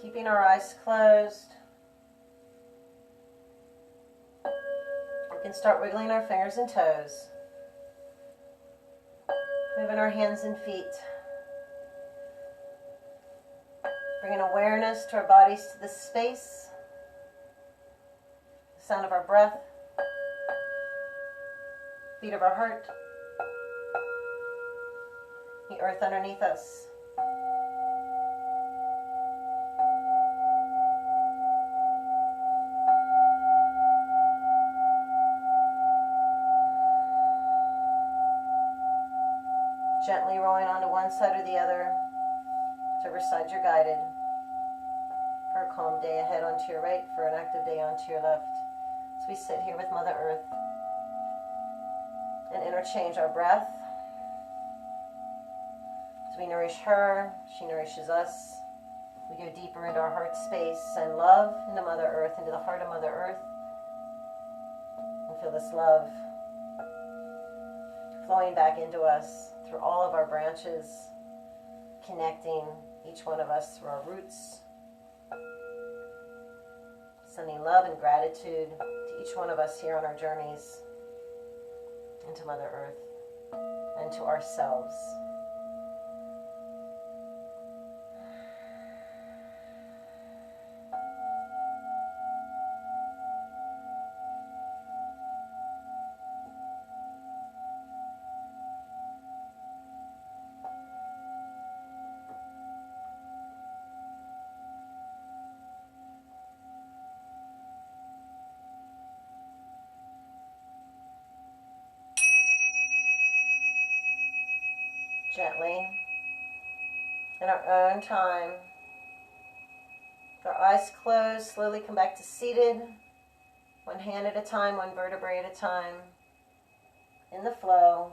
Keeping our eyes closed. We can start wiggling our fingers and toes. Moving our hands and feet. Bringing awareness to our bodies, to this space. The sound of our breath. Beat of our heart. The earth underneath us. Gently rolling onto one side or the other, whichever side you're guided. For a calm day ahead onto your right, for an active day onto your left. So we sit here with Mother Earth and interchange our breath. As we nourish her, she nourishes us. We go deeper into our heart space and love into Mother Earth, into the heart of Mother Earth. And feel this love flowing back into us through all of our branches, connecting each one of us through our roots, sending love and gratitude to each one of us here on our journeys into Mother Earth and to ourselves. Gently, in our own time, with our eyes closed, slowly come back to seated, one hand at a time, one vertebrae at a time, in the flow.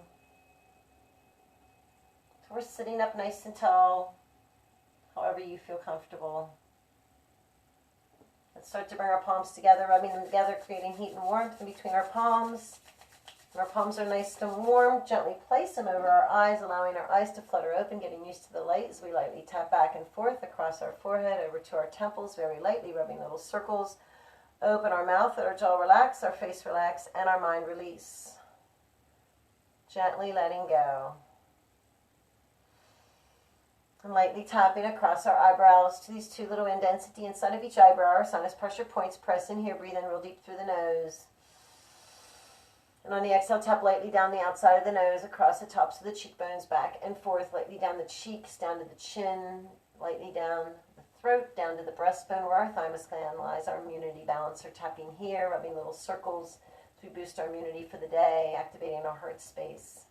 So we're sitting up nice and tall, however you feel comfortable. Let's start to bring our palms together, rubbing them together, creating heat and warmth in between our palms. When our palms are nice and warm, gently place them over our eyes, allowing our eyes to flutter open, getting used to the light as we lightly tap back and forth across our forehead, over to our temples, very lightly, rubbing little circles. Open our mouth, let our jaw relax, our face relax, and our mind release. Gently letting go. And lightly tapping across our eyebrows to these two little indensity inside of each eyebrow. Our sinus pressure points. Press in here, breathe in real deep through the nose. And on the exhale, tap lightly down the outside of the nose, across the tops of the cheekbones, back and forth, lightly down the cheeks, down to the chin, lightly down the throat, down to the breastbone where our thymus gland lies, our immunity balancer. Tapping here, rubbing little circles as we boost our immunity for the day, activating our heart space.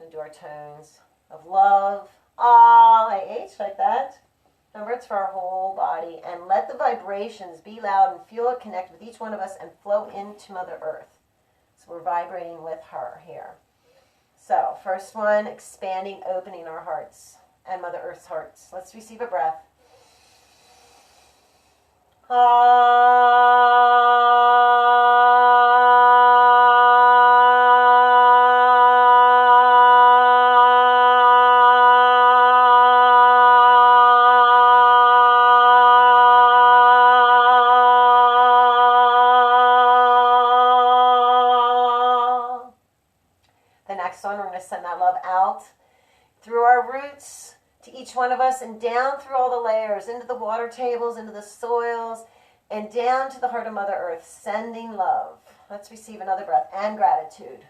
And do our tones of love, IH, like that. Remember, it's for our whole body. And let the vibrations be loud and feel it connect with each one of us and flow into Mother Earth. So we're vibrating with her here. So first one, expanding, opening our hearts and Mother Earth's hearts. Let's receive a breath. Send that love out through our roots to each one of us and down through all the layers, into the water tables, into the soils, and down to the heart of Mother Earth, sending love. Let's receive another breath and gratitude.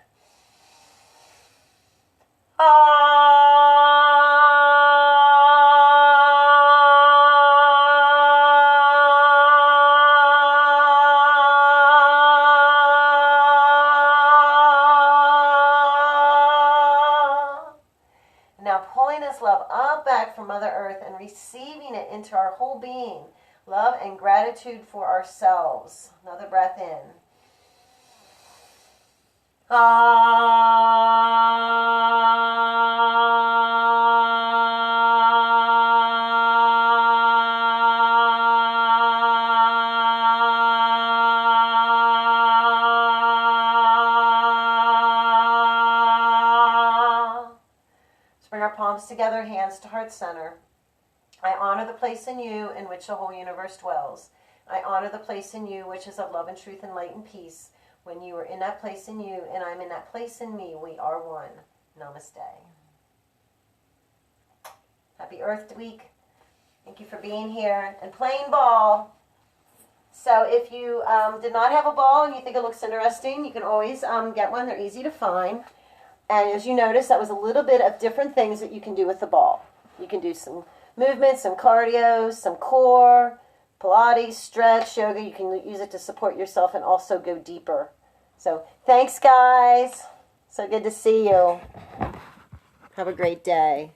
Love up back from Mother Earth and receiving it into our whole being. Love and gratitude for ourselves. Another breath in. Bring our palms together, hands to heart center. I honor the place in you in which the whole universe dwells. I honor the place in you which is of love and truth and light and peace. When you are in that place in you and I'm in that place in me, we are one. Namaste. Happy Earth Week. Thank you for being here and playing ball. So if you did not have a ball and you think it looks interesting, you can always get one. They're easy to find. And as you notice, that was a little bit of different things that you can do with the ball. You can do some movement, some cardio, some core, Pilates, stretch, yoga. You can use it to support yourself and also go deeper. So thanks, guys. So good to see you. Have a great day.